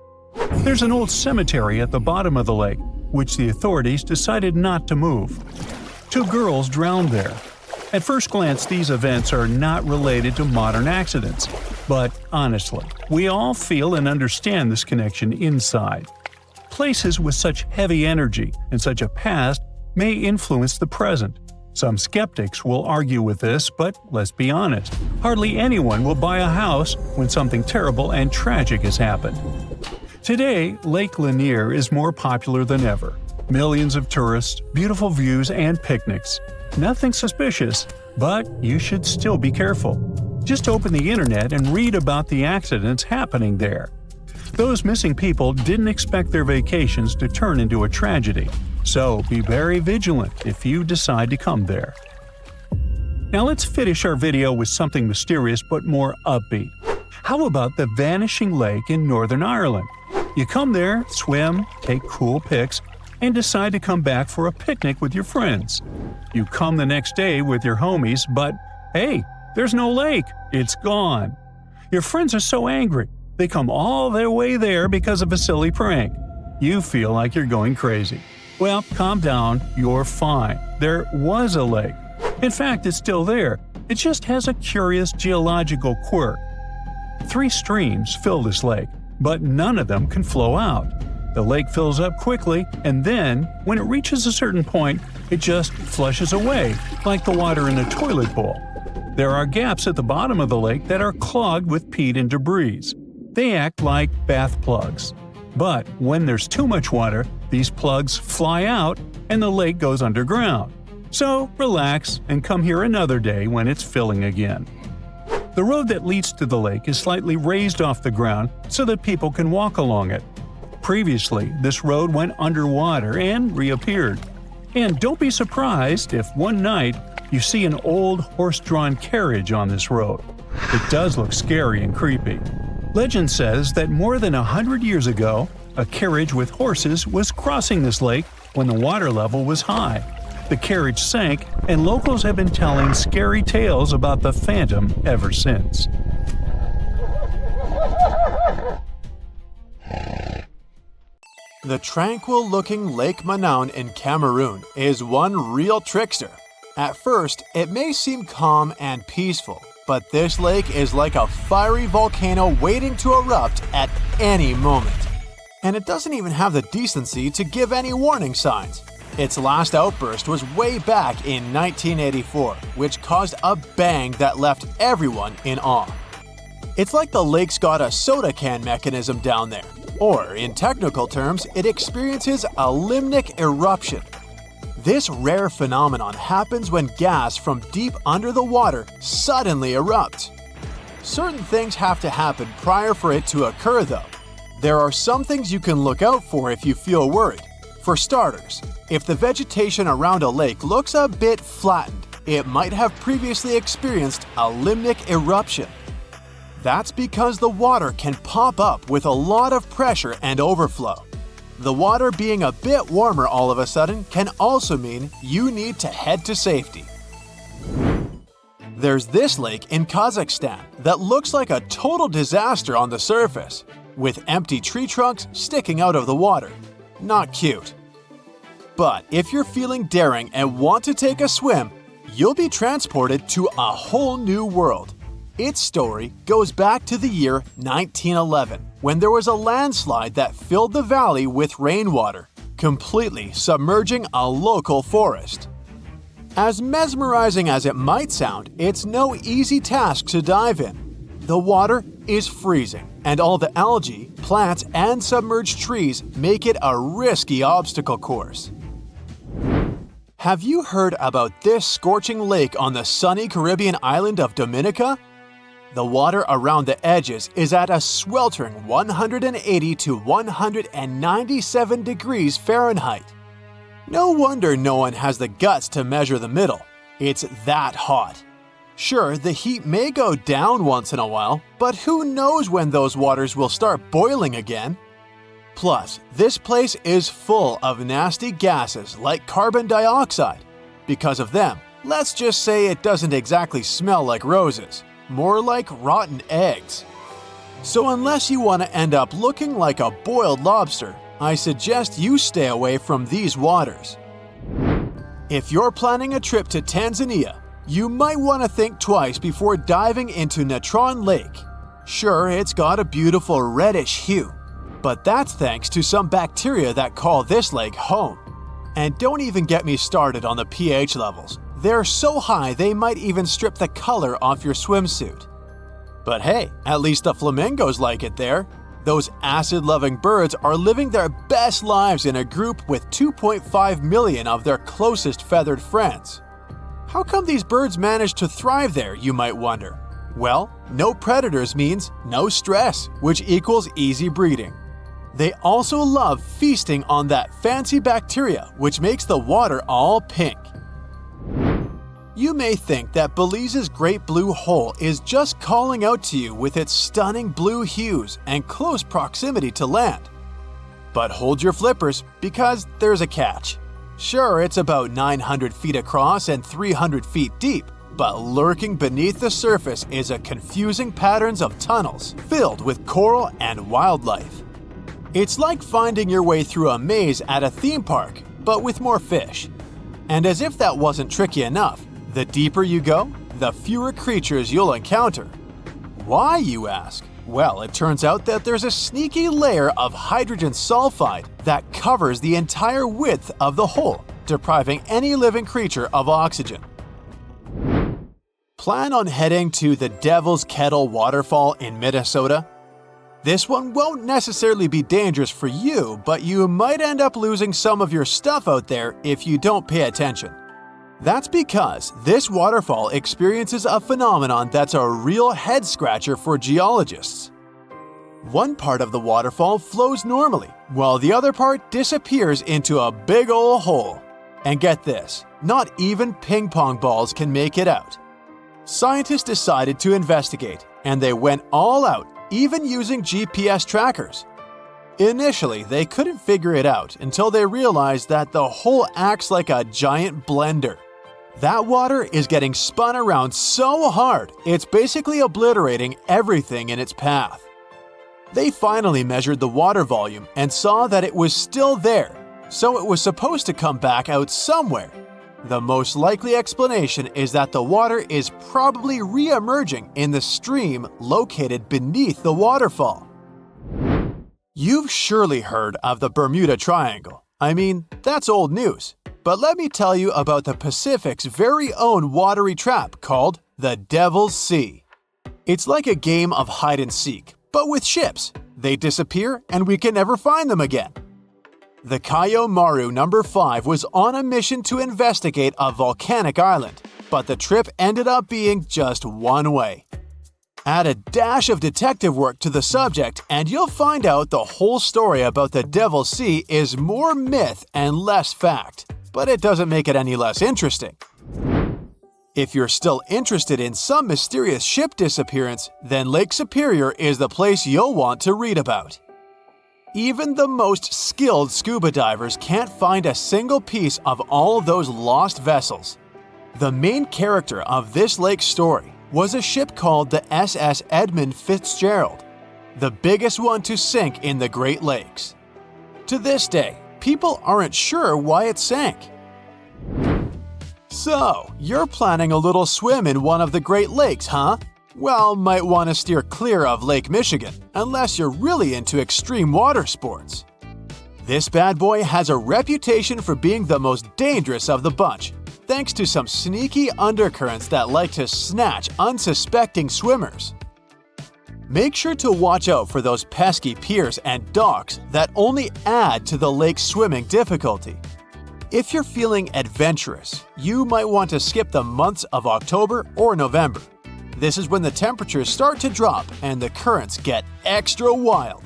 There's an old cemetery at the bottom of the lake, which the authorities decided not to move. 2 girls drowned there. At first glance, these events are not related to modern accidents. But honestly, we all feel and understand this connection inside. Places with such heavy energy and such a past may influence the present. Some skeptics will argue with this, but let's be honest, hardly anyone will buy a house when something terrible and tragic has happened. Today, Lake Lanier is more popular than ever. Millions of tourists, beautiful views, and picnics. Nothing suspicious, but you should still be careful. Just open the internet and read about the accidents happening there. Those missing people didn't expect their vacations to turn into a tragedy, so be very vigilant if you decide to come there. Now let's finish our video with something mysterious but more upbeat. How about the Vanishing Lake in Northern Ireland? You come there, swim, take cool pics, and decide to come back for a picnic with your friends. You come the next day with your homies, but hey, there's no lake. It's gone. Your friends are so angry. They come all their way there because of a silly prank. You feel like you're going crazy. Well, calm down. You're fine. There was a lake. In fact, it's still there. It just has a curious geological quirk. 3 streams fill this lake, but none of them can flow out. The lake fills up quickly, and then, when it reaches a certain point, it just flushes away, like the water in a toilet bowl. There are gaps at the bottom of the lake that are clogged with peat and debris. They act like bath plugs. But when there's too much water, these plugs fly out and the lake goes underground. So relax and come here another day when it's filling again. The road that leads to the lake is slightly raised off the ground so that people can walk along it. Previously, this road went underwater and reappeared. And don't be surprised if one night you see an old horse-drawn carriage on this road. It does look scary and creepy. Legend says that more than 100 years ago, a carriage with horses was crossing this lake when the water level was high. The carriage sank, and locals have been telling scary tales about the phantom ever since. The tranquil-looking Lake Manaun in Cameroon is one real trickster. At first, it may seem calm and peaceful, but this lake is like a fiery volcano waiting to erupt at any moment. And it doesn't even have the decency to give any warning signs. Its last outburst was way back in 1984, which caused a bang that left everyone in awe. It's like the lake's got a soda can mechanism down there, or in technical terms, it experiences a limnic eruption. This rare phenomenon happens when gas from deep under the water suddenly erupts. Certain things have to happen prior for it to occur though. There are some things you can look out for if you feel worried. For starters, if the vegetation around a lake looks a bit flattened, it might have previously experienced a limnic eruption. That's because the water can pop up with a lot of pressure and overflow. The water being a bit warmer all of a sudden can also mean you need to head to safety. There's this lake in Kazakhstan that looks like a total disaster on the surface, with empty tree trunks sticking out of the water. Not cute. But if you're feeling daring and want to take a swim, you'll be transported to a whole new world. Its story goes back to the year 1911, when there was a landslide that filled the valley with rainwater, completely submerging a local forest. As mesmerizing as it might sound, it's no easy task to dive in. The water is freezing, and all the algae, plants, and submerged trees make it a risky obstacle course. Have you heard about this scorching lake on the sunny Caribbean island of Dominica? The water around the edges is at a sweltering 180 to 197 degrees Fahrenheit. No wonder no one has the guts to measure the middle. It's that hot. Sure, the heat may go down once in a while, but who knows when those waters will start boiling again? Plus, this place is full of nasty gases like carbon dioxide. Because of them, let's just say it doesn't exactly smell like roses. More like rotten eggs. So unless you want to end up looking like a boiled lobster, I suggest you stay away from these waters. If you're planning a trip to Tanzania, you might want to think twice before diving into Natron Lake. Sure, it's got a beautiful reddish hue, but that's thanks to some bacteria that call this lake home. And don't even get me started on the pH levels. They're so high they might even strip the color off your swimsuit. But hey, at least the flamingos like it there. Those acid-loving birds are living their best lives in a group with 2.5 million of their closest feathered friends. How come these birds manage to thrive there, you might wonder? Well, no predators means no stress, which equals easy breeding. They also love feasting on that fancy bacteria, which makes the water all pink. You may think that Belize's Great Blue Hole is just calling out to you with its stunning blue hues and close proximity to land. But hold your flippers, because there's a catch. Sure, it's about 900 feet across and 300 feet deep, but lurking beneath the surface is a confusing patterns of tunnels filled with coral and wildlife. It's like finding your way through a maze at a theme park, but with more fish. And as if that wasn't tricky enough, the deeper you go, the fewer creatures you'll encounter. Why, you ask? Well, it turns out that there's a sneaky layer of hydrogen sulfide that covers the entire width of the hole, depriving any living creature of oxygen. Plan on heading to the Devil's Kettle waterfall in Minnesota? This one won't necessarily be dangerous for you, but you might end up losing some of your stuff out there if you don't pay attention. That's because this waterfall experiences a phenomenon that's a real head-scratcher for geologists. One part of the waterfall flows normally, while the other part disappears into a big ol' hole. And get this, not even ping pong balls can make it out. Scientists decided to investigate, and they went all out, even using GPS trackers. Initially, they couldn't figure it out until they realized that the hole acts like a giant blender. That water is getting spun around so hard, it's basically obliterating everything in its path. They finally measured the water volume and saw that it was still there, so it was supposed to come back out somewhere. The most likely explanation is that the water is probably re-emerging in the stream located beneath the waterfall. You've surely heard of the Bermuda Triangle. I mean, that's old news. But let me tell you about the Pacific's very own watery trap called the Devil's Sea. It's like a game of hide and seek, but with ships. They disappear and we can never find them again. The Kayo Maru No. 5 was on a mission to investigate a volcanic island, but the trip ended up being just one way. Add a dash of detective work to the subject and you'll find out the whole story about the Devil's Sea is more myth and less fact, but it doesn't make it any less interesting. If you're still interested in some mysterious ship disappearance, then Lake Superior is the place you'll want to read about. Even the most skilled scuba divers can't find a single piece of all those lost vessels. The main character of this lake story was a ship called the SS Edmund Fitzgerald, the biggest one to sink in the Great Lakes. To this day, people aren't sure why it sank. So, you're planning a little swim in one of the Great Lakes, huh? Well, might want to steer clear of Lake Michigan, unless you're really into extreme water sports. This bad boy has a reputation for being the most dangerous of the bunch, thanks to some sneaky undercurrents that like to snatch unsuspecting swimmers. Make sure to watch out for those pesky piers and docks that only add to the lake's swimming difficulty. If you're feeling adventurous, you might want to skip the months of October or November. This is when the temperatures start to drop and the currents get extra wild.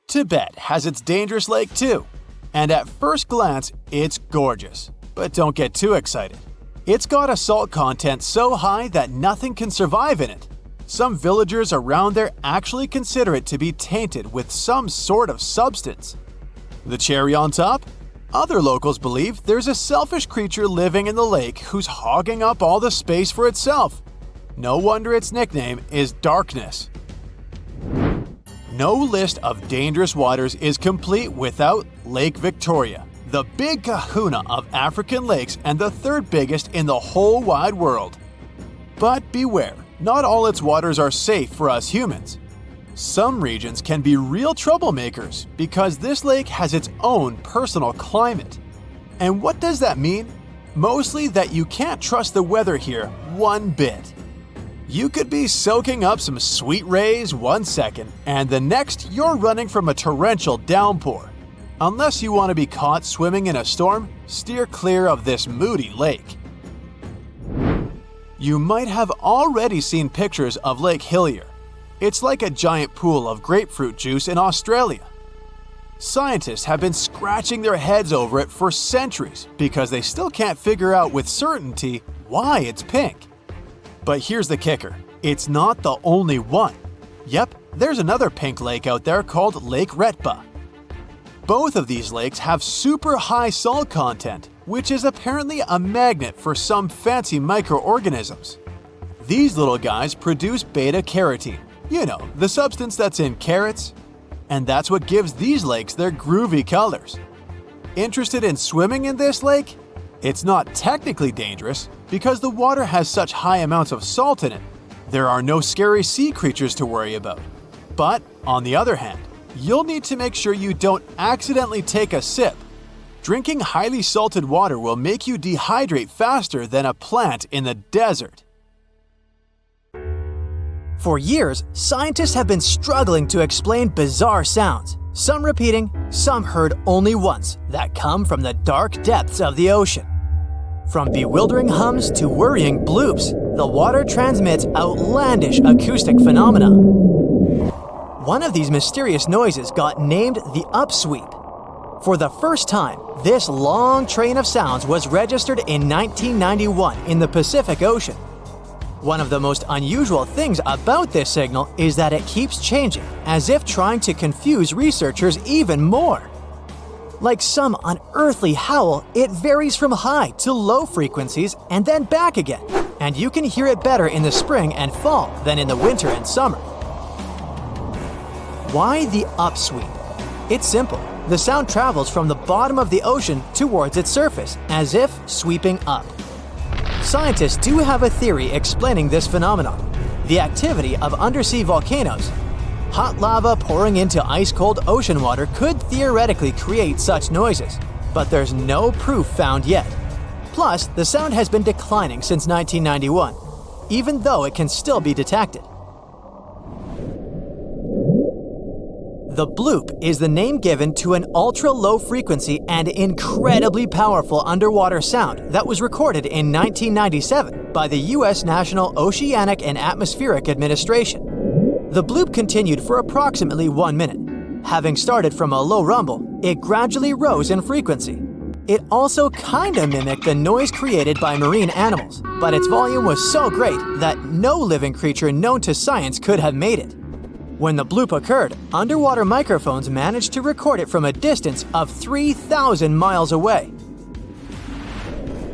Tibet has its dangerous lake too, and at first glance, it's gorgeous. But don't get too excited. It's got a salt content so high that nothing can survive in it. Some villagers around there actually consider it to be tainted with some sort of substance. The cherry on top? Other locals believe there's a selfish creature living in the lake who's hogging up all the space for itself. No wonder its nickname is Darkness. No list of dangerous waters is complete without Lake Victoria, the big kahuna of African lakes and the third biggest in the whole wide world. But beware, not all its waters are safe for us humans. Some regions can be real troublemakers because this lake has its own personal climate. And what does that mean? Mostly that you can't trust the weather here one bit. You could be soaking up some sweet rays one second, and the next you're running from a torrential downpour. Unless you want to be caught swimming in a storm, steer clear of this moody lake. You might have already seen pictures of Lake Hillier. It's like a giant pool of grapefruit juice in Australia. Scientists have been scratching their heads over it for centuries because they still can't figure out with certainty why it's pink. But here's the kicker, it's not the only one. Yep, there's another pink lake out there called Lake Retba. Both of these lakes have super high salt content, which is apparently a magnet for some fancy microorganisms. These little guys produce beta-carotene, you know, the substance that's in carrots, and that's what gives these lakes their groovy colors. Interested in swimming in this lake? It's not technically dangerous because the water has such high amounts of salt in it. There are no scary sea creatures to worry about. But, on the other hand, you'll need to make sure you don't accidentally take a sip. Drinking highly salted water will make you dehydrate faster than a plant in the desert. For years, scientists have been struggling to explain bizarre sounds, some repeating, some heard only once, that come from the dark depths of the ocean. From bewildering hums to worrying bloops, the water transmits outlandish acoustic phenomena. One of these mysterious noises got named the upsweep. For the first time, this long train of sounds was registered in 1991 in the Pacific Ocean. One of the most unusual things about this signal is that it keeps changing, as if trying to confuse researchers even more. Like some unearthly howl, it varies from high to low frequencies and then back again, and you can hear it better in the spring and fall than in the winter and summer. Why the upsweep? It's simple. The sound travels from the bottom of the ocean towards its surface, as if sweeping up. Scientists do have a theory explaining this phenomenon: the activity of undersea volcanoes. Hot lava pouring into ice-cold ocean water could theoretically create such noises, but there's no proof found yet. Plus, the sound has been declining since 1991, even though it can still be detected. The bloop is the name given to an ultra-low frequency and incredibly powerful underwater sound that was recorded in 1997 by the U.S. National Oceanic and Atmospheric Administration. The bloop continued for approximately 1 minute. Having started from a low rumble, it gradually rose in frequency. It also kinda mimicked the noise created by marine animals, but its volume was so great that no living creature known to science could have made it. When the bloop occurred, underwater microphones managed to record it from a distance of 3,000 miles away.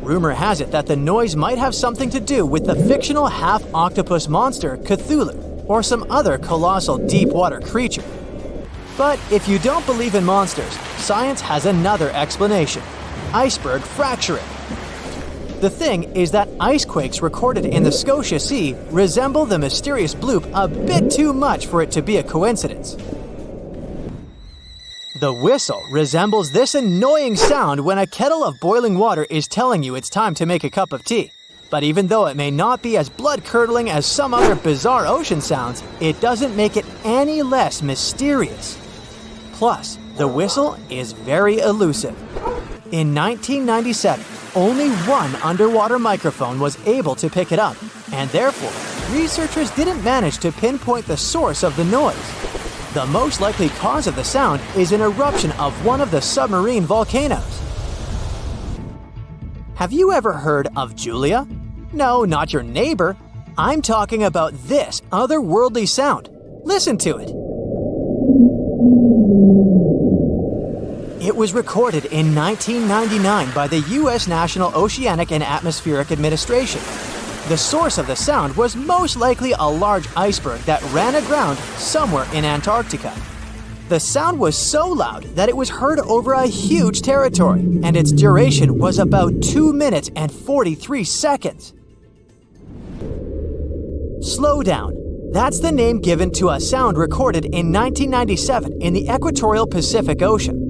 Rumor has it that the noise might have something to do with the fictional half-octopus monster Cthulhu, or some other colossal deep-water creature. But if you don't believe in monsters, science has another explanation: iceberg fracturing. The thing is that ice quakes recorded in the Scotia Sea resemble the mysterious bloop a bit too much for it to be a coincidence. The whistle resembles this annoying sound when a kettle of boiling water is telling you it's time to make a cup of tea. But even though it may not be as blood-curdling as some other bizarre ocean sounds, it doesn't make it any less mysterious. Plus, the whistle is very elusive. In 1997, only one underwater microphone was able to pick it up, and therefore, researchers didn't manage to pinpoint the source of the noise. The most likely cause of the sound is an eruption of one of the submarine volcanoes. Have you ever heard of Julia? No, not your neighbor. I'm talking about this otherworldly sound. Listen to it. It was recorded in 1999 by the U.S. National Oceanic and Atmospheric Administration. The source of the sound was most likely a large iceberg that ran aground somewhere in Antarctica. The sound was so loud that it was heard over a huge territory, and its duration was about 2 minutes and 43 seconds. Slow down. That's the name given to a sound recorded in 1997 in the equatorial Pacific Ocean.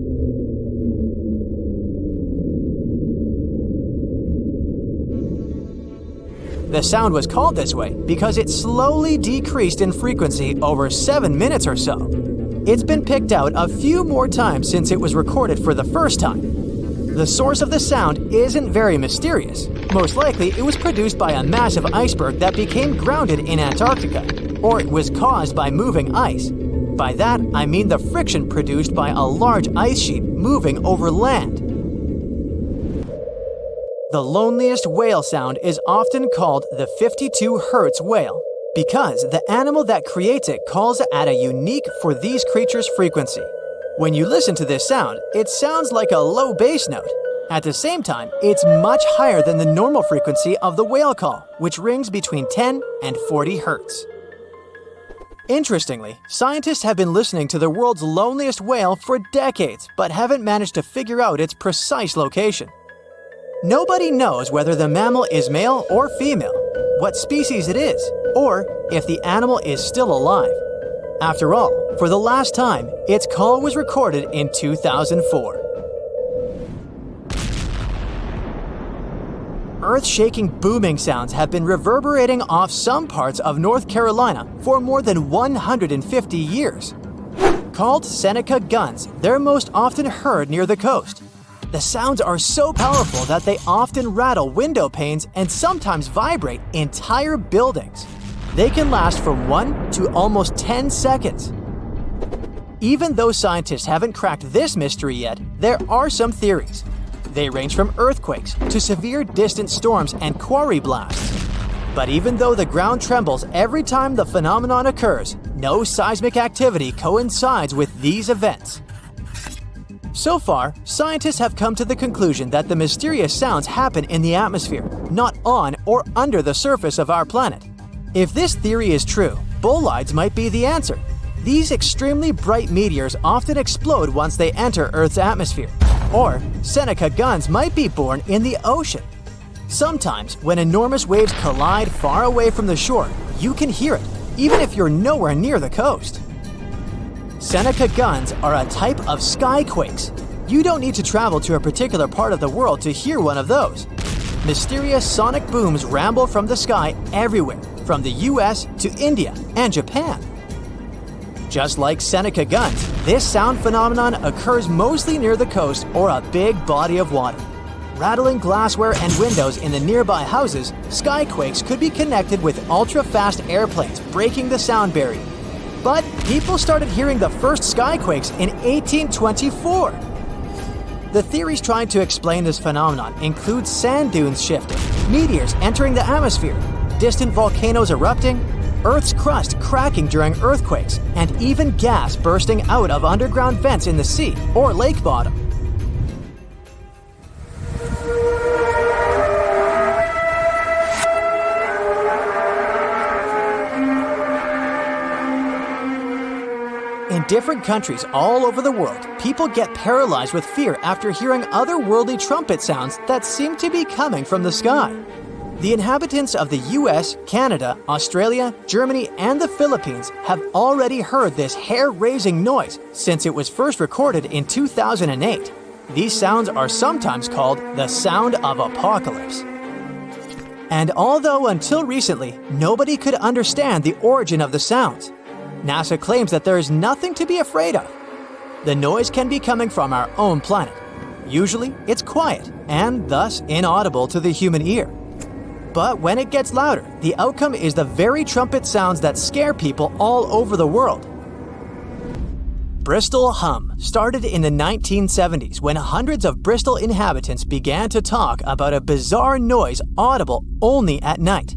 The sound was called this way because it slowly decreased in frequency over 7 minutes or so. It's been picked out a few more times since it was recorded for the first time. The source of the sound isn't very mysterious. Most likely, it was produced by a massive iceberg that became grounded in Antarctica, or it was caused by moving ice. By that, I mean the friction produced by a large ice sheet moving over land. The loneliest whale sound is often called the 52 Hz whale because the animal that creates it calls at a unique for these creatures frequency. When you listen to this sound, it sounds like a low bass note. At the same time, it's much higher than the normal frequency of the whale call, which rings between 10 and 40 Hz. Interestingly, scientists have been listening to the world's loneliest whale for decades, but haven't managed to figure out its precise location. Nobody knows whether the mammal is male or female, what species it is, or if the animal is still alive. After all, for the last time, its call was recorded in 2004. Earth-shaking booming sounds have been reverberating off some parts of North Carolina for more than 150 years. Called Seneca guns, they're most often heard near the coast. The sounds are so powerful that they often rattle window panes and sometimes vibrate entire buildings. They can last from 1 to almost 10 seconds. Even though scientists haven't cracked this mystery yet, there are some theories. They range from earthquakes to severe distant storms and quarry blasts. But even though the ground trembles every time the phenomenon occurs, no seismic activity coincides with these events. So far, scientists have come to the conclusion that the mysterious sounds happen in the atmosphere, not on or under the surface of our planet. If this theory is true, bolides might be the answer. These extremely bright meteors often explode once they enter Earth's atmosphere. Or Seneca guns might be born in the ocean. Sometimes, when enormous waves collide far away from the shore, you can hear it, even if you're nowhere near the coast. Seneca guns are a type of skyquakes. You don't need to travel to a particular part of the world to hear one of those. Mysterious sonic booms ramble from the sky everywhere, from the US to India and Japan. Just like Seneca guns, this sound phenomenon occurs mostly near the coast or a big body of water. Rattling glassware and windows in the nearby houses, skyquakes could be connected with ultra-fast airplanes breaking the sound barrier. But people started hearing the first skyquakes in 1824. The theories trying to explain this phenomenon include sand dunes shifting, meteors entering the atmosphere, distant volcanoes erupting, Earth's crust cracking during earthquakes, and even gas bursting out of underground vents in the sea or lake bottom. In different countries all over the world, people get paralyzed with fear after hearing otherworldly trumpet sounds that seem to be coming from the sky. The inhabitants of the US, Canada, Australia, Germany, and the Philippines have already heard this hair-raising noise since it was first recorded in 2008. These sounds are sometimes called the sound of apocalypse. And although until recently, nobody could understand the origin of the sounds, NASA claims that there is nothing to be afraid of. The noise can be coming from our own planet. Usually, it's quiet and thus inaudible to the human ear. But when it gets louder, the outcome is the very trumpet sounds that scare people all over the world. Bristol hum started in the 1970s when hundreds of Bristol inhabitants began to talk about a bizarre noise audible only at night.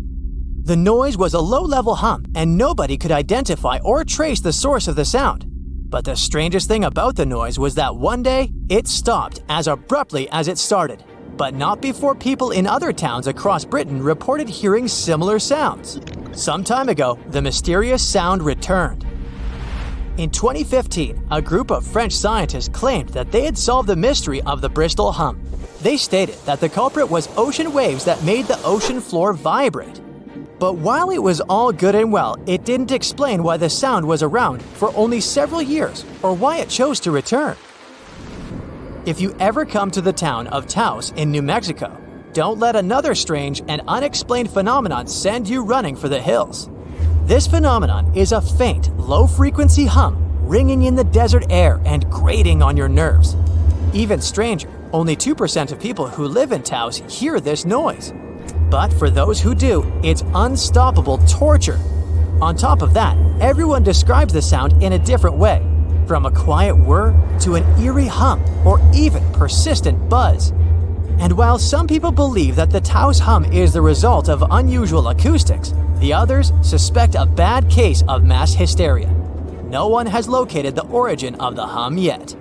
The noise was a low-level hum, and nobody could identify or trace the source of the sound. But the strangest thing about the noise was that one day, it stopped as abruptly as it started. But not before people in other towns across Britain reported hearing similar sounds. Some time ago, the mysterious sound returned. In 2015, a group of French scientists claimed that they had solved the mystery of the Bristol hum. They stated that the culprit was ocean waves that made the ocean floor vibrate. But while it was all good and well, it didn't explain why the sound was around for only several years or why it chose to return. If you ever come to the town of Taos in New Mexico, don't let another strange and unexplained phenomenon send you running for the hills. This phenomenon is a faint, low-frequency hum ringing in the desert air and grating on your nerves. Even stranger, only 2% of people who live in Taos hear this noise. But for those who do, it's unstoppable torture. On top of that, everyone describes the sound in a different way, from a quiet whir to an eerie hum or even persistent buzz. And while some people believe that the Taos hum is the result of unusual acoustics, the others suspect a bad case of mass hysteria. No one has located the origin of the hum yet.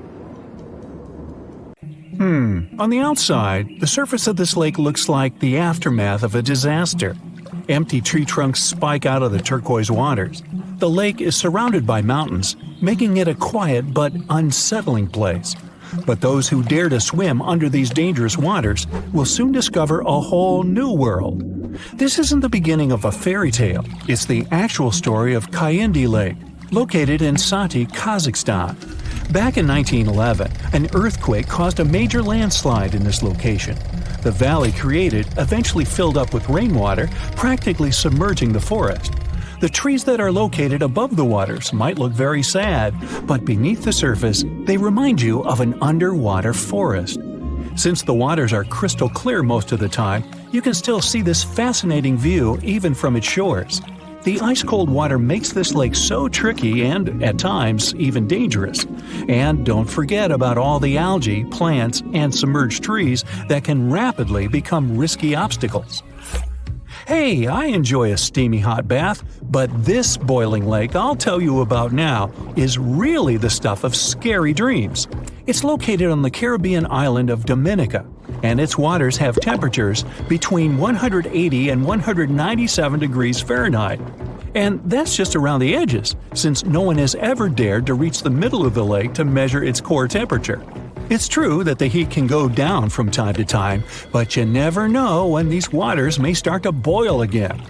On the outside, the surface of this lake looks like the aftermath of a disaster. Empty tree trunks spike out of the turquoise waters. The lake is surrounded by mountains, making it a quiet but unsettling place. But those who dare to swim under these dangerous waters will soon discover a whole new world. This isn't the beginning of a fairy tale. It's the actual story of Kayindi Lake, located in Sati, Kazakhstan. Back in 1911, an earthquake caused a major landslide in this location. The valley created eventually filled up with rainwater, practically submerging the forest. The trees that are located above the waters might look very sad, but beneath the surface, they remind you of an underwater forest. Since the waters are crystal clear most of the time, you can still see this fascinating view even from its shores. The ice-cold water makes this lake so tricky and, at times, even dangerous. And don't forget about all the algae, plants, and submerged trees that can rapidly become risky obstacles. Hey, I enjoy a steamy hot bath, but this boiling lake I'll tell you about now is really the stuff of scary dreams. It's located on the Caribbean island of Dominica, and its waters have temperatures between 180 and 197 degrees Fahrenheit. And that's just around the edges, since no one has ever dared to reach the middle of the lake to measure its core temperature. It's true that the heat can go down from time to time, but you never know when these waters may start to boil again.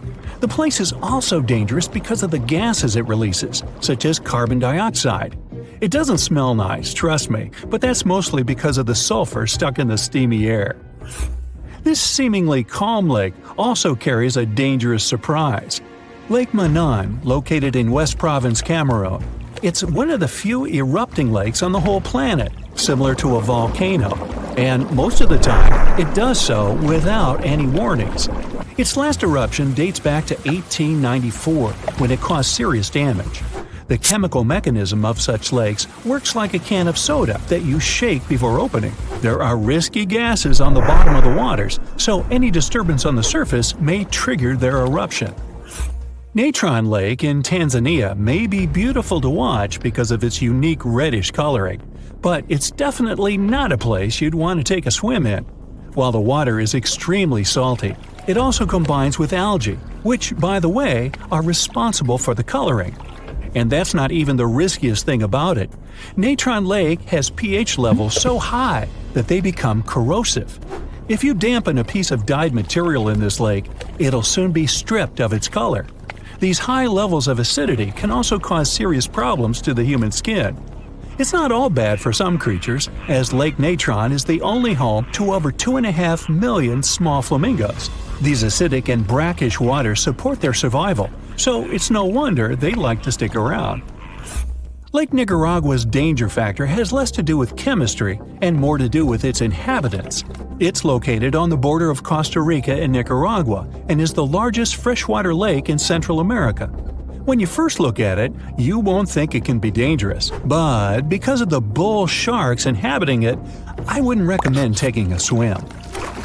The place is also dangerous because of the gases it releases, such as carbon dioxide. It doesn't smell nice, trust me, but that's mostly because of the sulfur stuck in the steamy air. This seemingly calm lake also carries a dangerous surprise. Lake Manan, located in West Province, Cameroon. It's one of the few erupting lakes on the whole planet, similar to a volcano, and most of the time it does so without any warnings. Its last eruption dates back to 1894, when it caused serious damage. The chemical mechanism of such lakes works like a can of soda that you shake before opening. There are risky gases on the bottom of the waters, so any disturbance on the surface may trigger their eruption. Natron Lake in Tanzania may be beautiful to watch because of its unique reddish coloring, but it's definitely not a place you'd want to take a swim in. While the water is extremely salty, it also combines with algae, which, by the way, are responsible for the coloring. And that's not even the riskiest thing about it. Natron Lake has pH levels so high that they become corrosive. If you dampen a piece of dyed material in this lake, it'll soon be stripped of its color. These high levels of acidity can also cause serious problems to the human skin. It's not all bad for some creatures, as Lake Natron is the only home to over 2.5 million small flamingos. These acidic and brackish waters support their survival, so it's no wonder they like to stick around. Lake Nicaragua's danger factor has less to do with chemistry and more to do with its inhabitants. It's located on the border of Costa Rica and Nicaragua and is the largest freshwater lake in Central America. When you first look at it, you won't think it can be dangerous, but because of the bull sharks inhabiting it, I wouldn't recommend taking a swim.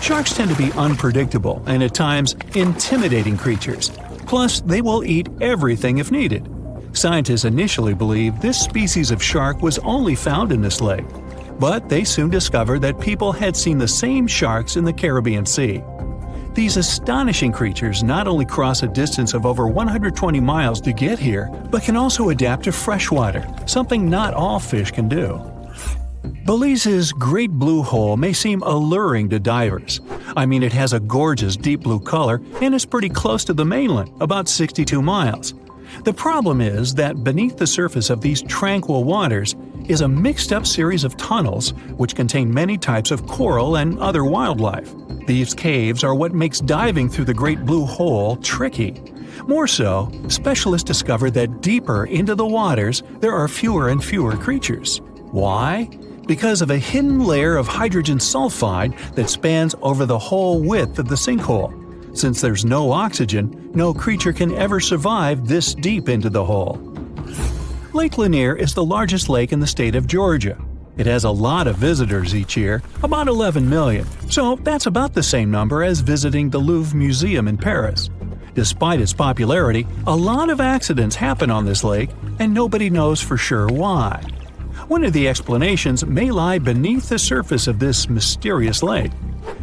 Sharks tend to be unpredictable and at times intimidating creatures. Plus, they will eat everything if needed. Scientists initially believed this species of shark was only found in this lake, but they soon discovered that people had seen the same sharks in the Caribbean Sea. These astonishing creatures not only cross a distance of over 120 miles to get here, but can also adapt to freshwater, something not all fish can do. Belize's Great Blue Hole may seem alluring to divers. I mean, it has a gorgeous deep blue color and is pretty close to the mainland, about 62 miles. The problem is that beneath the surface of these tranquil waters is a mixed-up series of tunnels which contain many types of coral and other wildlife. These caves are what makes diving through the Great Blue Hole tricky. More so, specialists discovered that deeper into the waters there are fewer and fewer creatures. Why? Because of a hidden layer of hydrogen sulfide that spans over the whole width of the sinkhole. Since there's no oxygen, no creature can ever survive this deep into the hole. Lake Lanier is the largest lake in the state of Georgia. It has a lot of visitors each year, about 11 million, so that's about the same number as visiting the Louvre Museum in Paris. Despite its popularity, a lot of accidents happen on this lake, and nobody knows for sure why. One of the explanations may lie beneath the surface of this mysterious lake.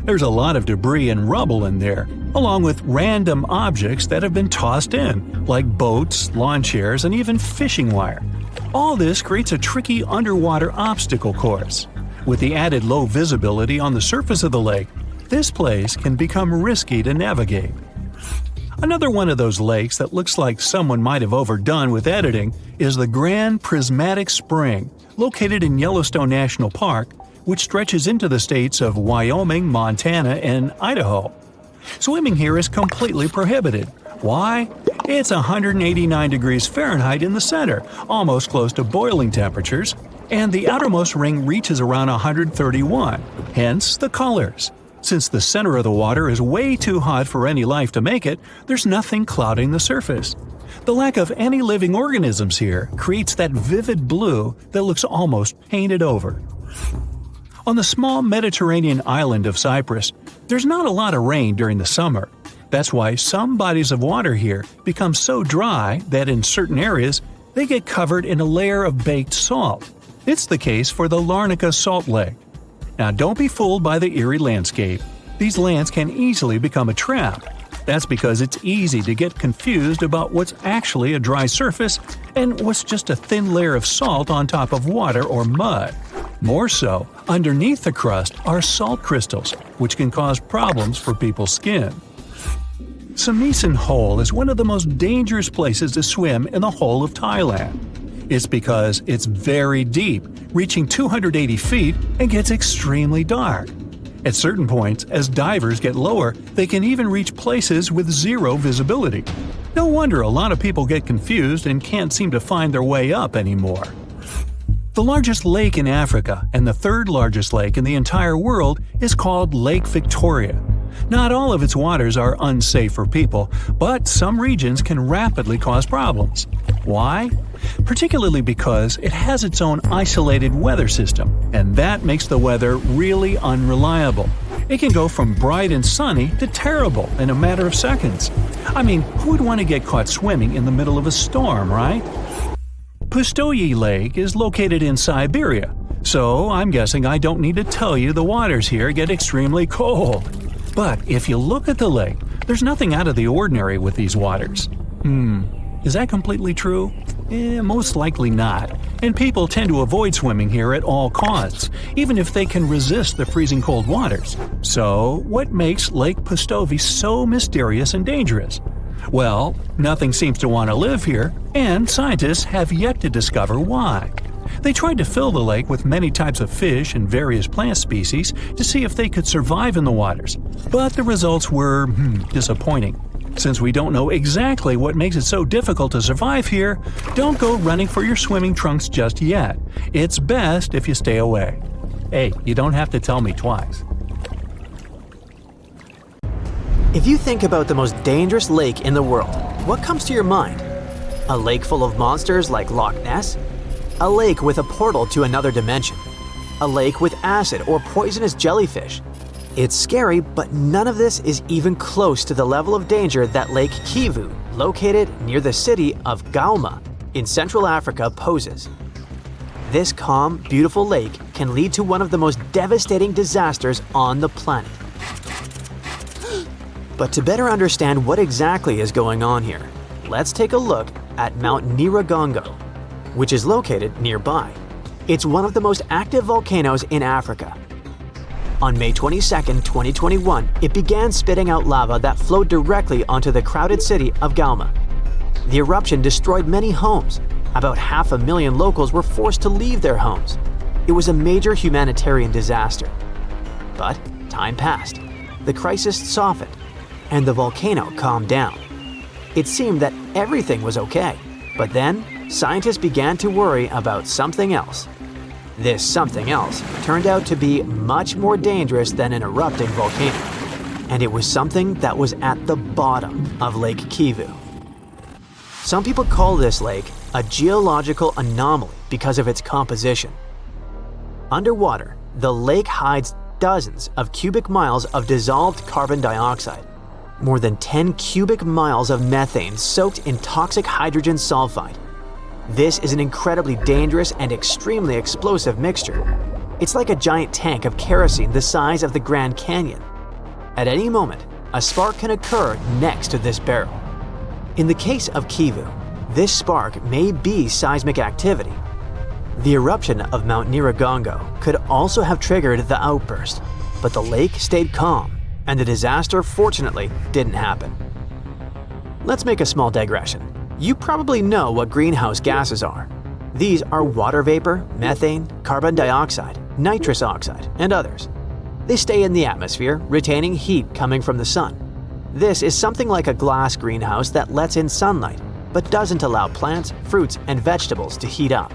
There's a lot of debris and rubble in there, along with random objects that have been tossed in, like boats, lawn chairs, and even fishing wire. All this creates a tricky underwater obstacle course. With the added low visibility on the surface of the lake, this place can become risky to navigate. Another one of those lakes that looks like someone might have overdone with editing is the Grand Prismatic Spring, located in Yellowstone National Park, which stretches into the states of Wyoming, Montana, and Idaho. Swimming here is completely prohibited. Why? It's 189 degrees Fahrenheit in the center, almost close to boiling temperatures, and the outermost ring reaches around 131, hence the colors. Since the center of the water is way too hot for any life to make it, there's nothing clouding the surface. The lack of any living organisms here creates that vivid blue that looks almost painted over. On the small Mediterranean island of Cyprus, there's not a lot of rain during the summer. That's why some bodies of water here become so dry that in certain areas they get covered in a layer of baked salt. It's the case for the Larnaca Salt Lake. Now don't be fooled by the eerie landscape. These lands can easily become a trap. That's because it's easy to get confused about what's actually a dry surface and what's just a thin layer of salt on top of water or mud. More so, underneath the crust are salt crystals, which can cause problems for people's skin. Sameesan Hole is one of the most dangerous places to swim in the whole of Thailand. It's because it's very deep, reaching 280 feet, and gets extremely dark. At certain points, as divers get lower, they can even reach places with zero visibility. No wonder a lot of people get confused and can't seem to find their way up anymore. The largest lake in Africa and the third largest lake in the entire world is called Lake Victoria. Not all of its waters are unsafe for people, but some regions can rapidly cause problems. Why? Particularly because it has its own isolated weather system, and that makes the weather really unreliable. It can go from bright and sunny to terrible in a matter of seconds. I mean, who would want to get caught swimming in the middle of a storm, right? Pustoye Lake is located in Siberia, so I'm guessing I don't need to tell you the waters here get extremely cold. But if you look at the lake, there's nothing out of the ordinary with these waters. Is that completely true? Most likely not. And people tend to avoid swimming here at all costs, even if they can resist the freezing cold waters. So, what makes Lake Pustoye so mysterious and dangerous? Well, nothing seems to want to live here, and scientists have yet to discover why. They tried to fill the lake with many types of fish and various plant species to see if they could survive in the waters, but the results were disappointing. Since we don't know exactly what makes it so difficult to survive here, don't go running for your swimming trunks just yet. It's best if you stay away. Hey, you don't have to tell me twice. If you think about the most dangerous lake in the world, what comes to your mind? A lake full of monsters like Loch Ness? A lake with a portal to another dimension? A lake with acid or poisonous jellyfish? It's scary, but none of this is even close to the level of danger that Lake Kivu, located near the city of Gauma in Central Africa, poses. This calm, beautiful lake can lead to one of the most devastating disasters on the planet. But to better understand what exactly is going on here, let's take a look at Mount Nyiragongo, which is located nearby. It's one of the most active volcanoes in Africa. On May 22, 2021, it began spitting out lava that flowed directly onto the crowded city of Gauma. The eruption destroyed many homes. About 500,000 locals were forced to leave their homes. It was a major humanitarian disaster. But time passed. The crisis softened, and the volcano calmed down. It seemed that everything was okay, but then scientists began to worry about something else. This something else turned out to be much more dangerous than an erupting volcano, and it was something that was at the bottom of Lake Kivu. Some people call this lake a geological anomaly because of its composition. Underwater, the lake hides dozens of cubic miles of dissolved carbon dioxide, more than 10 cubic miles of methane soaked in toxic hydrogen sulfide. This is an incredibly dangerous and extremely explosive mixture. It's like a giant tank of kerosene the size of the Grand Canyon. At any moment, a spark can occur next to this barrel. In the case of Kivu, this spark may be seismic activity. The eruption of Mount Nyiragongo could also have triggered the outburst, but the lake stayed calm, and the disaster fortunately didn't happen. Let's make a small digression. You probably know what greenhouse gases are. These are water vapor, methane, carbon dioxide, nitrous oxide, and others. They stay in the atmosphere, retaining heat coming from the sun. This is something like a glass greenhouse that lets in sunlight, but doesn't allow plants, fruits, and vegetables to heat up.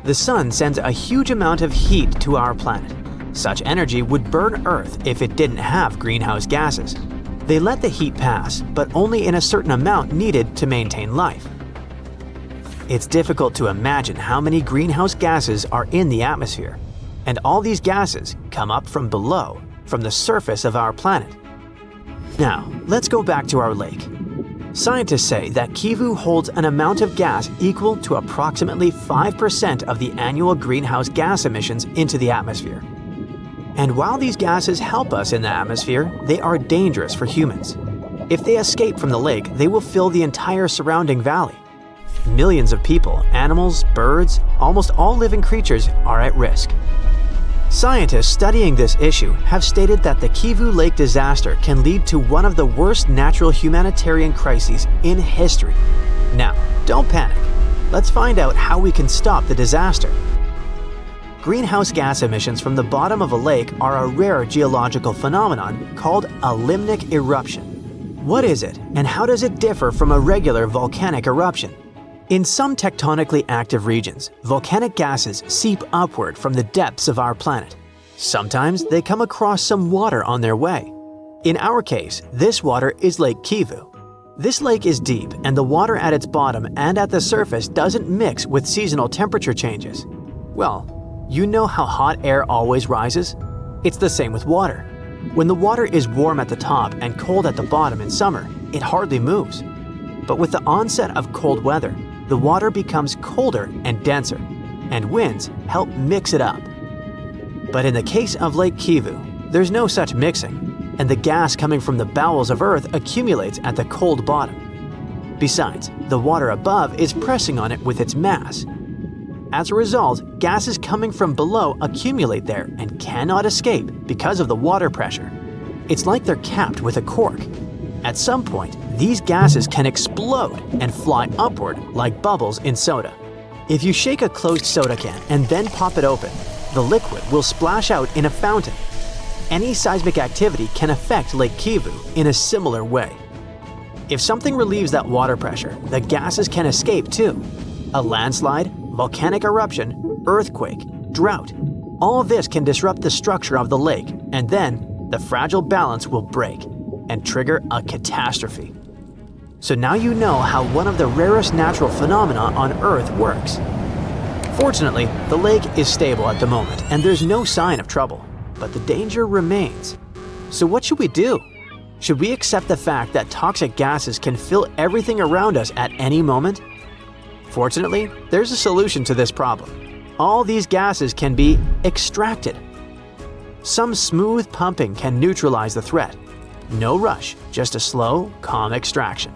The sun sends a huge amount of heat to our planet. Such energy would burn Earth if it didn't have greenhouse gases. They let the heat pass, but only in a certain amount needed to maintain life. It's difficult to imagine how many greenhouse gases are in the atmosphere, and all these gases come up from below, from the surface of our planet. Now, let's go back to our lake. Scientists say that Kivu holds an amount of gas equal to approximately 5% of the annual greenhouse gas emissions into the atmosphere. And while these gases help us in the atmosphere, they are dangerous for humans. If they escape from the lake, they will fill the entire surrounding valley. Millions of people, animals, birds, almost all living creatures are at risk. Scientists studying this issue have stated that the Kivu Lake disaster can lead to one of the worst natural humanitarian crises in history. Now, don't panic. Let's find out how we can stop the disaster. Greenhouse gas emissions from the bottom of a lake are a rare geological phenomenon called a limnic eruption. What is it, and how does it differ from a regular volcanic eruption? In some tectonically active regions, volcanic gases seep upward from the depths of our planet. Sometimes they come across some water on their way. In our case, this water is Lake Kivu. This lake is deep, and the water at its bottom and at the surface doesn't mix with seasonal temperature changes. Well, you know how hot air always rises? It's the same with water. When the water is warm at the top and cold at the bottom in summer, it hardly moves. But with the onset of cold weather, the water becomes colder and denser, and winds help mix it up. But in the case of Lake Kivu, there's no such mixing, and the gas coming from the bowels of Earth accumulates at the cold bottom. Besides, the water above is pressing on it with its mass. As a result, gases coming from below accumulate there and cannot escape because of the water pressure. It's like they're capped with a cork. At some point, these gases can explode and fly upward like bubbles in soda. If you shake a closed soda can and then pop it open, the liquid will splash out in a fountain. Any seismic activity can affect Lake Kivu in a similar way. If something relieves that water pressure, the gases can escape too. A landslide, volcanic eruption, earthquake, drought, all this can disrupt the structure of the lake, and then the fragile balance will break and trigger a catastrophe. So now you know how one of the rarest natural phenomena on Earth works. Fortunately, the lake is stable at the moment and there's no sign of trouble, but the danger remains. So what should we do? Should we accept the fact that toxic gases can fill everything around us at any moment? Fortunately, there's a solution to this problem. All these gases can be extracted. Some smooth pumping can neutralize the threat. No rush, just a slow, calm extraction.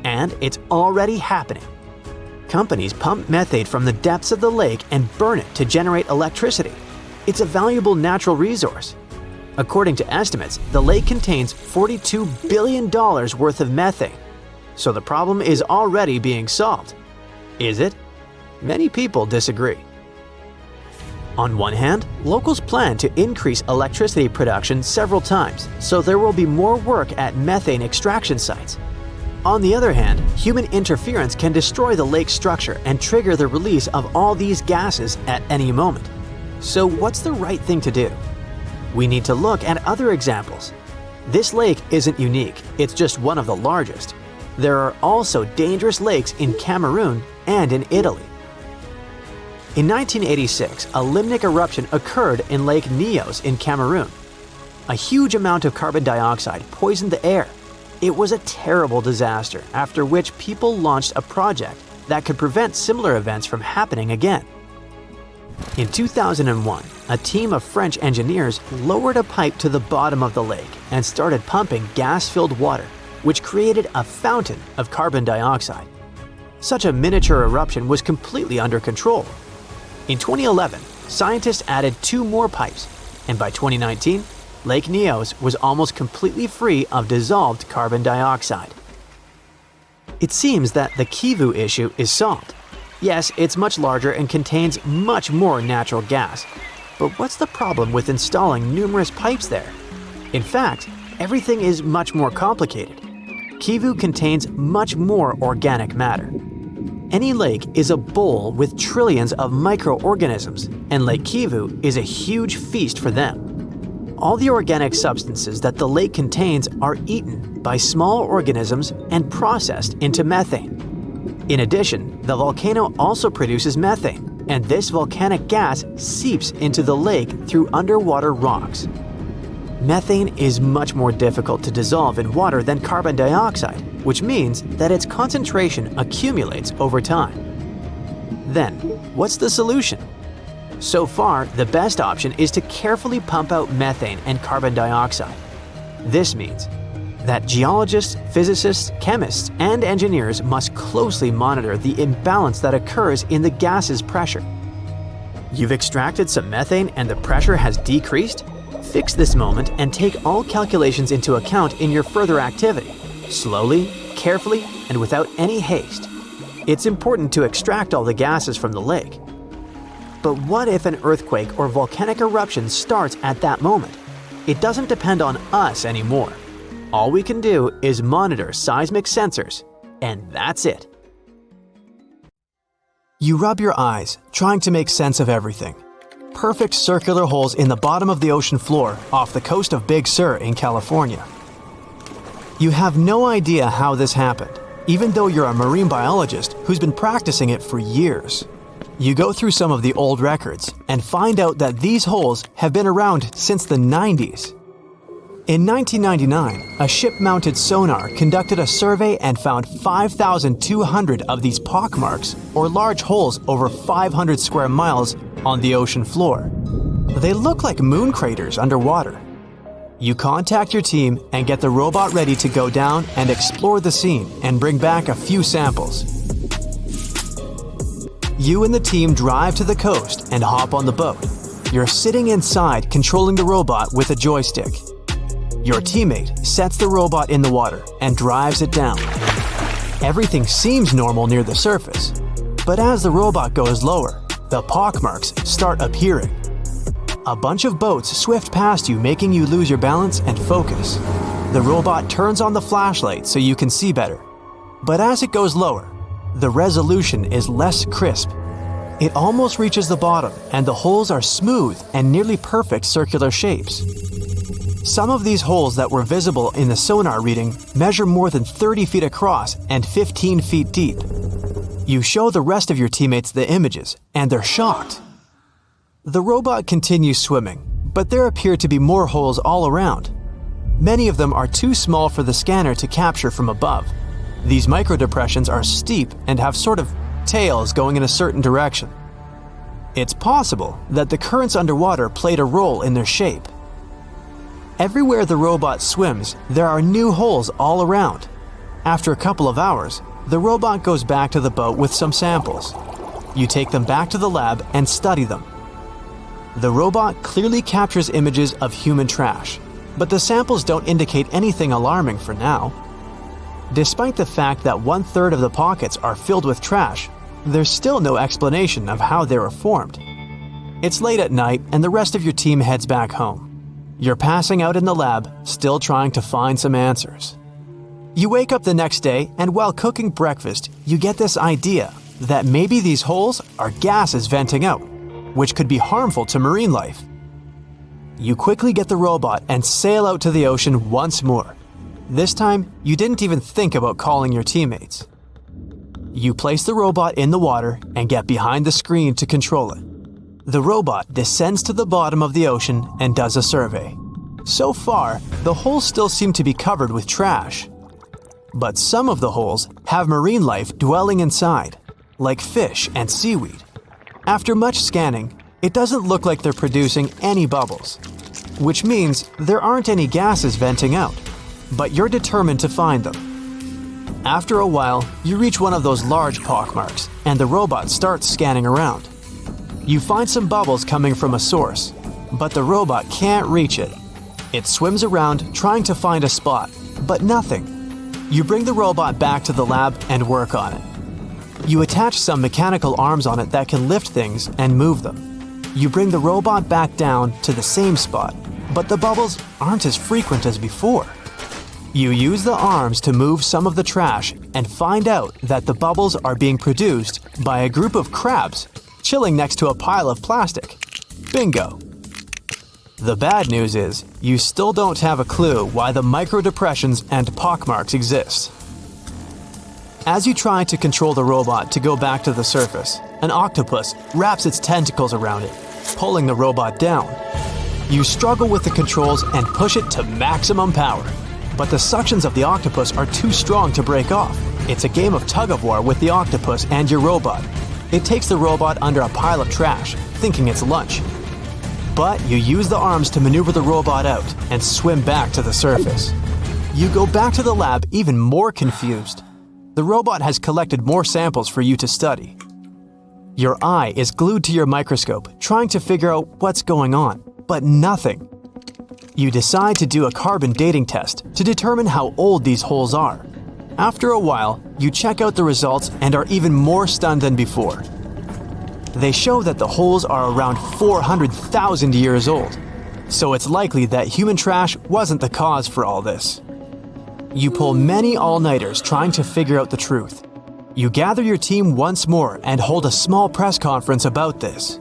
And it's already happening. Companies pump methane from the depths of the lake and burn it to generate electricity. It's a valuable natural resource. According to estimates, the lake contains $42 billion worth of methane. So the problem is already being solved. Is it? Many people disagree. On one hand, locals plan to increase electricity production several times, so there will be more work at methane extraction sites. On the other hand, human interference can destroy the lake's structure and trigger the release of all these gases at any moment. So what's the right thing to do? We need to look at other examples. This lake isn't unique, it's just one of the largest. There are also dangerous lakes in Cameroon and in Italy. In 1986, a limnic eruption occurred in Lake Nyos in Cameroon. A huge amount of carbon dioxide poisoned the air. It was a terrible disaster, after which people launched a project that could prevent similar events from happening again. In 2001, a team of French engineers lowered a pipe to the bottom of the lake and started pumping gas-filled water, which created a fountain of carbon dioxide. Such a miniature eruption was completely under control. In 2011, scientists added 2 more pipes, and by 2019, Lake Nyos was almost completely free of dissolved carbon dioxide. It seems that the Kivu issue is solved. Yes, it's much larger and contains much more natural gas. But what's the problem with installing numerous pipes there? In fact, everything is much more complicated. Kivu contains much more organic matter. Any lake is a bowl with trillions of microorganisms, and Lake Kivu is a huge feast for them. all the organic substances that the lake contains are eaten by small organisms and processed into methane. In addition, the volcano also produces methane, and this volcanic gas seeps into the lake through underwater rocks. Methane is much more difficult to dissolve in water than carbon dioxide, which means that its concentration accumulates over time. Then, what's the solution? So far, the best option is to carefully pump out methane and carbon dioxide. This means that geologists, physicists, chemists, and engineers must closely monitor the imbalance that occurs in the gas's pressure. You've extracted some methane and the pressure has decreased? Fix this moment and take all calculations into account in your further activity, slowly, carefully, and without any haste. It's important to extract all the gases from the lake. But what if an earthquake or volcanic eruption starts at that moment? It doesn't depend on us anymore. All we can do is monitor seismic sensors, and that's it. You rub your eyes, trying to make sense of everything. Perfect circular holes in the bottom of the ocean floor off the coast of Big Sur in California. You have no idea how this happened, even though you're a marine biologist who's been practicing it for years. You go through some of the old records and find out that these holes have been around since the 90s. In 1999, a ship-mounted sonar conducted a survey and found 5,200 of these pockmarks, or large holes over 500 square miles, on the ocean floor. They look like moon craters underwater. You contact your team and get the robot ready to go down and explore the scene and bring back a few samples. You and the team drive to the coast and hop on the boat. You're sitting inside controlling the robot with a joystick. Your teammate sets the robot in the water and drives it down. Everything seems normal near the surface, but as the robot goes lower, the pockmarks start appearing. A bunch of boats swift past you, making you lose your balance and focus. The robot turns on the flashlight so you can see better. But as it goes lower, the resolution is less crisp. It almost reaches the bottom, and the holes are smooth and nearly perfect circular shapes. Some of these holes that were visible in the sonar reading measure more than 30 feet across and 15 feet deep. You show the rest of your teammates the images, and they're shocked. The robot continues swimming, but there appear to be more holes all around. Many of them are too small for the scanner to capture from above. These microdepressions are steep and have sort of tails going in a certain direction. It's possible that the currents underwater played a role in their shape. Everywhere the robot swims, there are new holes all around. After a couple of hours, the robot goes back to the boat with some samples. You take them back to the lab and study them. The robot clearly captures images of human trash, but the samples don't indicate anything alarming for now. Despite the fact that 1/3 of the pockets are filled with trash, there's still no explanation of how they were formed. It's late at night and the rest of your team heads back home. You're passing out in the lab, still trying to find some answers. You wake up the next day, and while cooking breakfast, you get this idea that maybe these holes are gases venting out, which could be harmful to marine life. You quickly get the robot and sail out to the ocean once more. This time, you didn't even think about calling your teammates. You place the robot in the water and get behind the screen to control it. The robot descends to the bottom of the ocean and does a survey. So far, the holes still seem to be covered with trash. But some of the holes have marine life dwelling inside, like fish and seaweed. After much scanning, it doesn't look like they're producing any bubbles, which means there aren't any gases venting out, but you're determined to find them. After a while, you reach one of those large pockmarks, and the robot starts scanning around. You find some bubbles coming from a source, but the robot can't reach it. It swims around trying to find a spot, but nothing. You bring the robot back to the lab and work on it. You attach some mechanical arms on it that can lift things and move them. You bring the robot back down to the same spot, but the bubbles aren't as frequent as before. You use the arms to move some of the trash and find out that the bubbles are being produced by a group of crabs chilling next to a pile of plastic. Bingo! The bad news is, you still don't have a clue why the microdepressions and pockmarks exist. As you try to control the robot to go back to the surface, an octopus wraps its tentacles around it, pulling the robot down. You struggle with the controls and push it to maximum power, but the suctions of the octopus are too strong to break off. It's a game of tug-of-war with the octopus and your robot. It takes the robot under a pile of trash, thinking it's lunch. But you use the arms to maneuver the robot out and swim back to the surface. You go back to the lab even more confused. The robot has collected more samples for you to study. Your eye is glued to your microscope, trying to figure out what's going on, but nothing. You decide to do a carbon dating test to determine how old these holes are. After a while, you check out the results and are even more stunned than before. They show that the holes are around 400,000 years old, so it's likely that human trash wasn't the cause for all this. You pull many all-nighters trying to figure out the truth. You gather your team once more and hold a small press conference about this.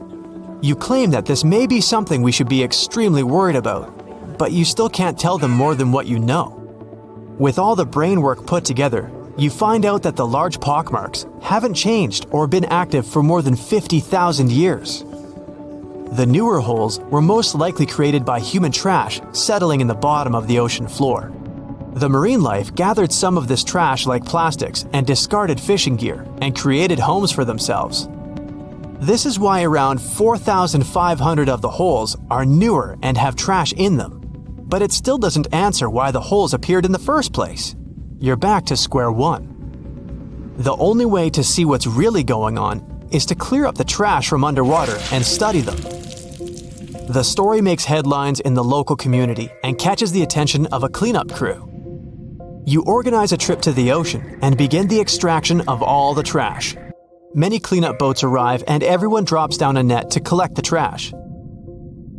You claim that this may be something we should be extremely worried about, but you still can't tell them more than what you know. With all the brain work put together, you find out that the large pockmarks haven't changed or been active for more than 50,000 years. The newer holes were most likely created by human trash settling in the bottom of the ocean floor. The marine life gathered some of this trash like plastics and discarded fishing gear and created homes for themselves. This is why around 4,500 of the holes are newer and have trash in them. But it still doesn't answer why the holes appeared in the first place. You're back to square one. The only way to see what's really going on is to clear up the trash from underwater and study them. The story makes headlines in the local community and catches the attention of a cleanup crew. You organize a trip to the ocean and begin the extraction of all the trash. Many cleanup boats arrive and everyone drops down a net to collect the trash.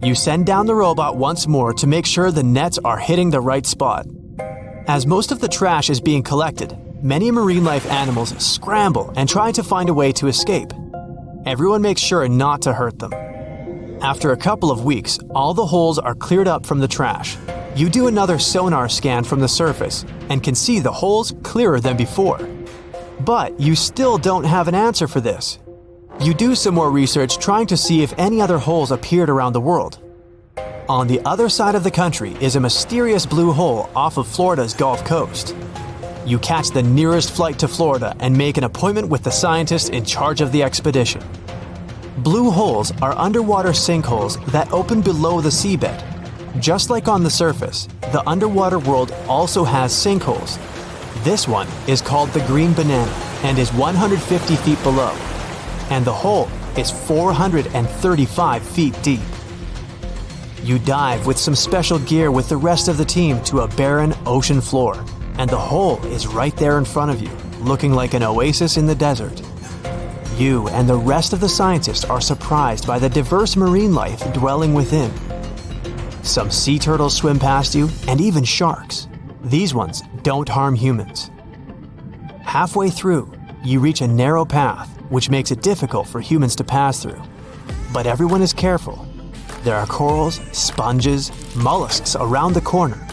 You send down the robot once more to make sure the nets are hitting the right spot. As most of the trash is being collected, many marine life animals scramble and try to find a way to escape. Everyone makes sure not to hurt them. After a couple of weeks, all the holes are cleared up from the trash. You do another sonar scan from the surface and can see the holes clearer than before. But you still don't have an answer for this. You do some more research trying to see if any other holes appeared around the world. On the other side of the country is a mysterious blue hole off of Florida's Gulf Coast. You catch the nearest flight to Florida and make an appointment with the scientists in charge of the expedition. Blue holes are underwater sinkholes that open below the seabed. Just like on the surface, the underwater world also has sinkholes. This one is called the Green Banana and is 150 feet below. And the hole is 435 feet deep. You dive with some special gear with the rest of the team to a barren ocean floor, and the hole is right there in front of you, looking like an oasis in the desert. You and the rest of the scientists are surprised by the diverse marine life dwelling within. Some sea turtles swim past you, and even sharks. These ones don't harm humans. Halfway through, you reach a narrow path, which makes it difficult for humans to pass through. But everyone is careful. There are corals, sponges, mollusks around the corner.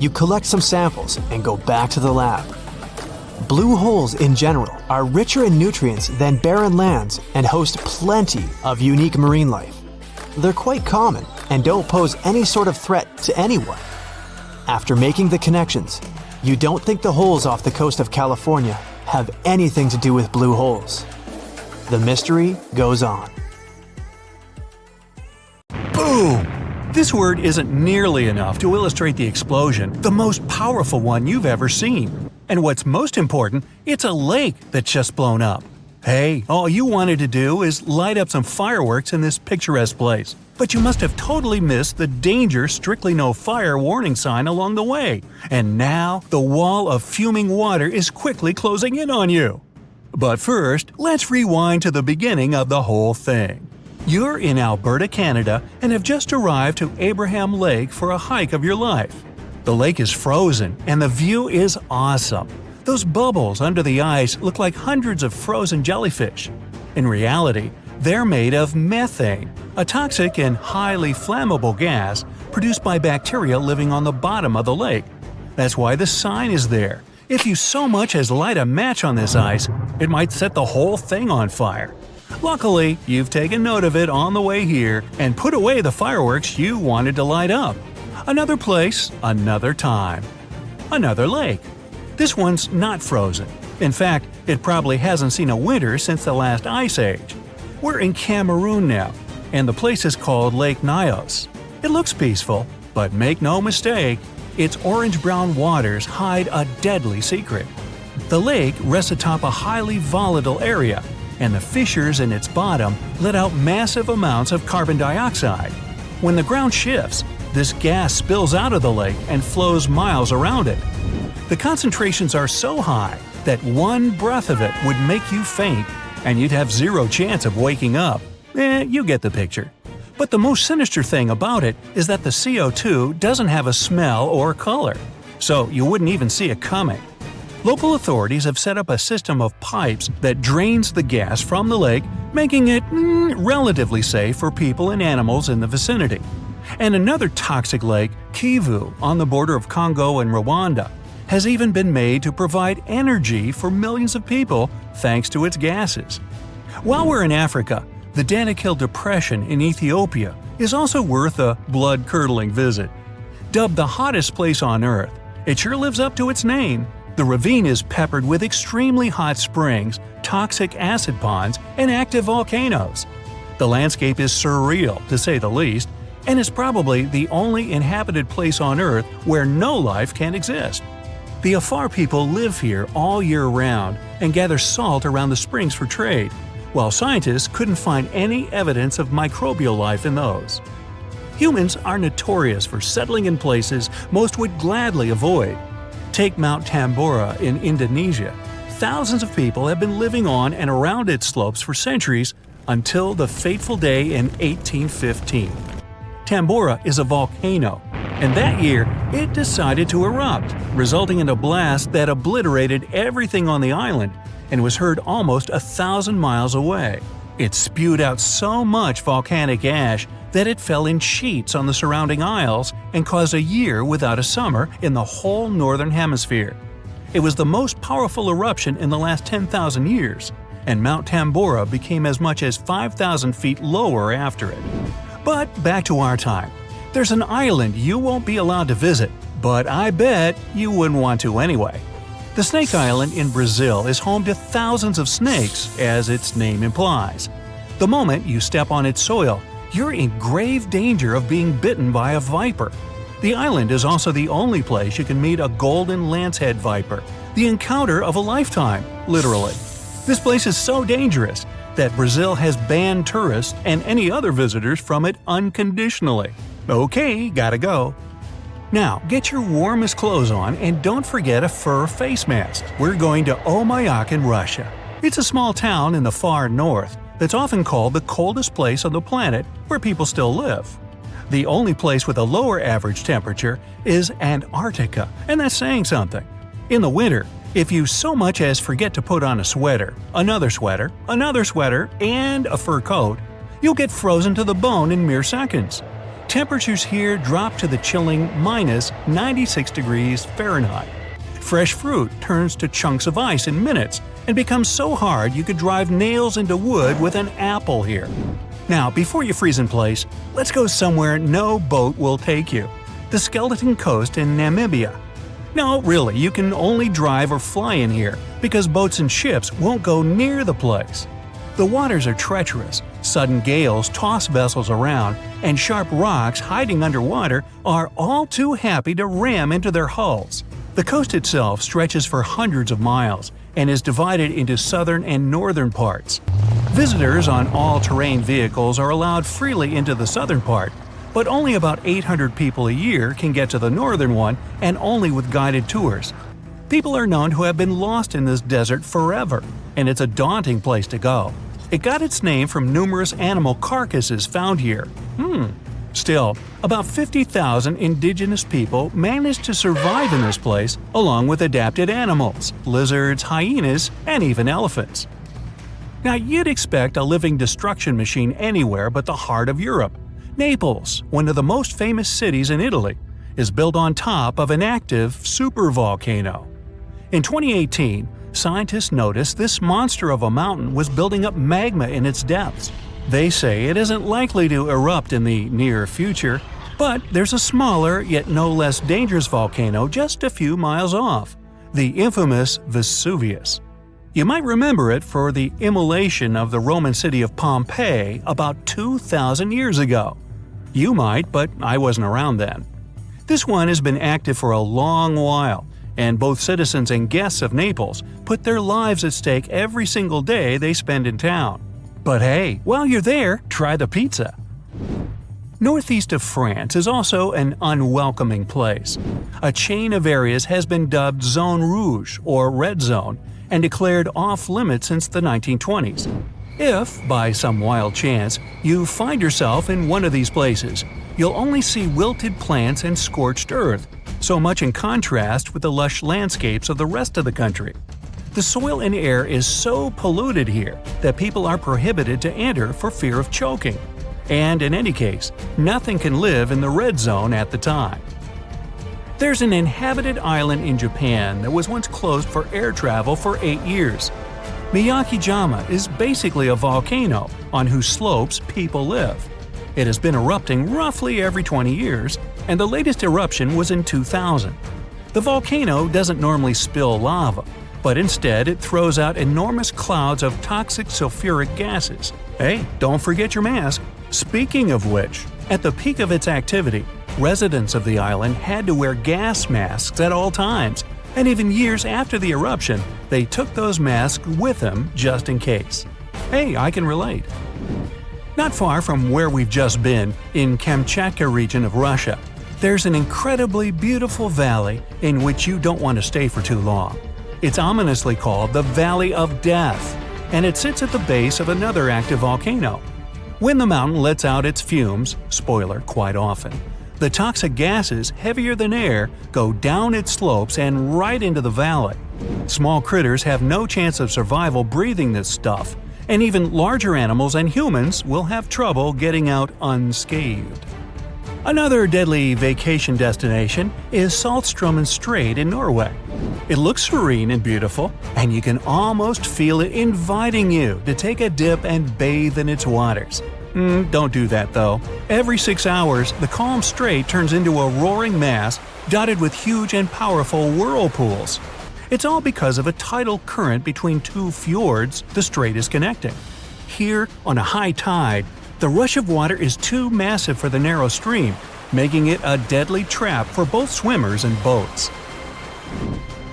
You collect some samples and go back to the lab. Blue holes in general are richer in nutrients than barren lands and host plenty of unique marine life. They're quite common and don't pose any sort of threat to anyone. After making the connections, you don't think the holes off the coast of California have anything to do with blue holes. The mystery goes on. Boom! This word isn't nearly enough to illustrate the explosion, the most powerful one you've ever seen. And what's most important, it's a lake that's just blown up. Hey, all you wanted to do is light up some fireworks in this picturesque place. But you must have totally missed the danger strictly no fire warning sign along the way. And now, the wall of fuming water is quickly closing in on you. But first, let's rewind to the beginning of the whole thing. You're in Alberta, Canada, and have just arrived to Abraham Lake for a hike of your life. The lake is frozen, and the view is awesome. Those bubbles under the ice look like hundreds of frozen jellyfish. In reality, they're made of methane, a toxic and highly flammable gas produced by bacteria living on the bottom of the lake. That's why the sign is there. If you so much as light a match on this ice, it might set the whole thing on fire. Luckily, you've taken note of it on the way here and put away the fireworks you wanted to light up. Another place, another time. Another lake. This one's not frozen. In fact, it probably hasn't seen a winter since the last ice age. We're in Cameroon now, and the place is called Lake Nyos. It looks peaceful, but make no mistake, its orange-brown waters hide a deadly secret. The lake rests atop a highly volatile area, and the fissures in its bottom let out massive amounts of carbon dioxide. When the ground shifts, this gas spills out of the lake and flows miles around it. The concentrations are so high that one breath of it would make you faint, and you'd have zero chance of waking up. You get the picture. But the most sinister thing about it is that the CO2 doesn't have a smell or color, so you wouldn't even see it coming. Local authorities have set up a system of pipes that drains the gas from the lake, making it relatively safe for people and animals in the vicinity. And another toxic lake, Kivu, on the border of Congo and Rwanda, has even been made to provide energy for millions of people thanks to its gases. While we're in Africa, the Danakil Depression in Ethiopia is also worth a blood-curdling visit. Dubbed the hottest place on Earth, it sure lives up to its name. The ravine is peppered with extremely hot springs, toxic acid ponds, and active volcanoes. The landscape is surreal, to say the least, and is probably the only inhabited place on Earth where no life can exist. The Afar people live here all year round and gather salt around the springs for trade, while scientists couldn't find any evidence of microbial life in those. Humans are notorious for settling in places most would gladly avoid. Take Mount Tambora in Indonesia. Thousands of people have been living on and around its slopes for centuries until the fateful day in 1815. Tambora is a volcano, and that year it decided to erupt, resulting in a blast that obliterated everything on the island and was heard almost 1,000 miles away. It spewed out so much volcanic ash that it fell in sheets on the surrounding isles and caused a year without a summer in the whole northern hemisphere. It was the most powerful eruption in the last 10,000 years, and Mount Tambora became as much as 5,000 feet lower after it. But back to our time. There's an island you won't be allowed to visit, but I bet you wouldn't want to anyway. The Snake Island in Brazil is home to thousands of snakes, as its name implies. The moment you step on its soil, you're in grave danger of being bitten by a viper. The island is also the only place you can meet a golden lancehead viper, the encounter of a lifetime, literally. This place is so dangerous that Brazil has banned tourists and any other visitors from it unconditionally. Okay, gotta go. Now, get your warmest clothes on and don't forget a fur face mask. We're going to Omayak in Russia. It's a small town in the far north that's often called the coldest place on the planet where people still live. The only place with a lower average temperature is Antarctica, and that's saying something. In the winter, if you so much as forget to put on a sweater, and a fur coat, you'll get frozen to the bone in mere seconds. Temperatures here drop to the chilling minus 96 degrees Fahrenheit. Fresh fruit turns to chunks of ice in minutes and becomes so hard you could drive nails into wood with an apple here. Now, before you freeze in place, let's go somewhere no boat will take you. The Skeleton Coast in Namibia. No, really, you can only drive or fly in here because boats and ships won't go near the place. The waters are treacherous, sudden gales toss vessels around, and sharp rocks hiding underwater are all too happy to ram into their hulls. The coast itself stretches for hundreds of miles and is divided into southern and northern parts. Visitors on all-terrain vehicles are allowed freely into the southern part, but only about 800 people a year can get to the northern one, and only with guided tours. People are known to have been lost in this desert forever, and it's a daunting place to go. It got its name from numerous animal carcasses found here. Still, about 50,000 indigenous people managed to survive in this place, along with adapted animals, lizards, hyenas, and even elephants. Now, you'd expect a living destruction machine anywhere but the heart of Europe. Naples, one of the most famous cities in Italy, is built on top of an active supervolcano. In 2018, scientists noticed this monster of a mountain was building up magma in its depths. They say it isn't likely to erupt in the near future, but there's a smaller yet no less dangerous volcano just a few miles off, the infamous Vesuvius. You might remember it for the immolation of the Roman city of Pompeii about 2,000 years ago. You might, but I wasn't around then. This one has been active for a long while, and both citizens and guests of Naples put their lives at stake every single day they spend in town. But hey, while you're there, try the pizza. Northeast of France is also an unwelcoming place. A chain of areas has been dubbed Zone Rouge, or Red Zone, and declared off-limits since the 1920s. If, by some wild chance, you find yourself in one of these places, you'll only see wilted plants and scorched earth, so much in contrast with the lush landscapes of the rest of the country. The soil and air is so polluted here that people are prohibited to enter for fear of choking. And in any case, nothing can live in the red zone at the time. There's an inhabited island in Japan that was once closed for air travel for 8 years. Miyakijima is basically a volcano on whose slopes people live. It has been erupting roughly every 20 years, and the latest eruption was in 2000. The volcano doesn't normally spill lava, but instead it throws out enormous clouds of toxic sulfuric gases. Hey, don't forget your mask. Speaking of which, at the peak of its activity, residents of the island had to wear gas masks at all times, and even years after the eruption, they took those masks with them just in case. Hey, I can relate. Not far from where we've just been, in Kamchatka region of Russia, there's an incredibly beautiful valley in which you don't want to stay for too long. It's ominously called the Valley of Death, and it sits at the base of another active volcano. When the mountain lets out its fumes, spoiler, quite often, the toxic gases, heavier than air, go down its slopes and right into the valley. Small critters have no chance of survival breathing this stuff, and even larger animals and humans will have trouble getting out unscathed. Another deadly vacation destination is Saltstraumen Strait in Norway. It looks serene and beautiful, and you can almost feel it inviting you to take a dip and bathe in its waters. Don't do that though. Every 6 hours, the calm strait turns into a roaring mass dotted with huge and powerful whirlpools. It's all because of a tidal current between two fjords the strait is connecting. Here, on a high tide, the rush of water is too massive for the narrow stream, making it a deadly trap for both swimmers and boats.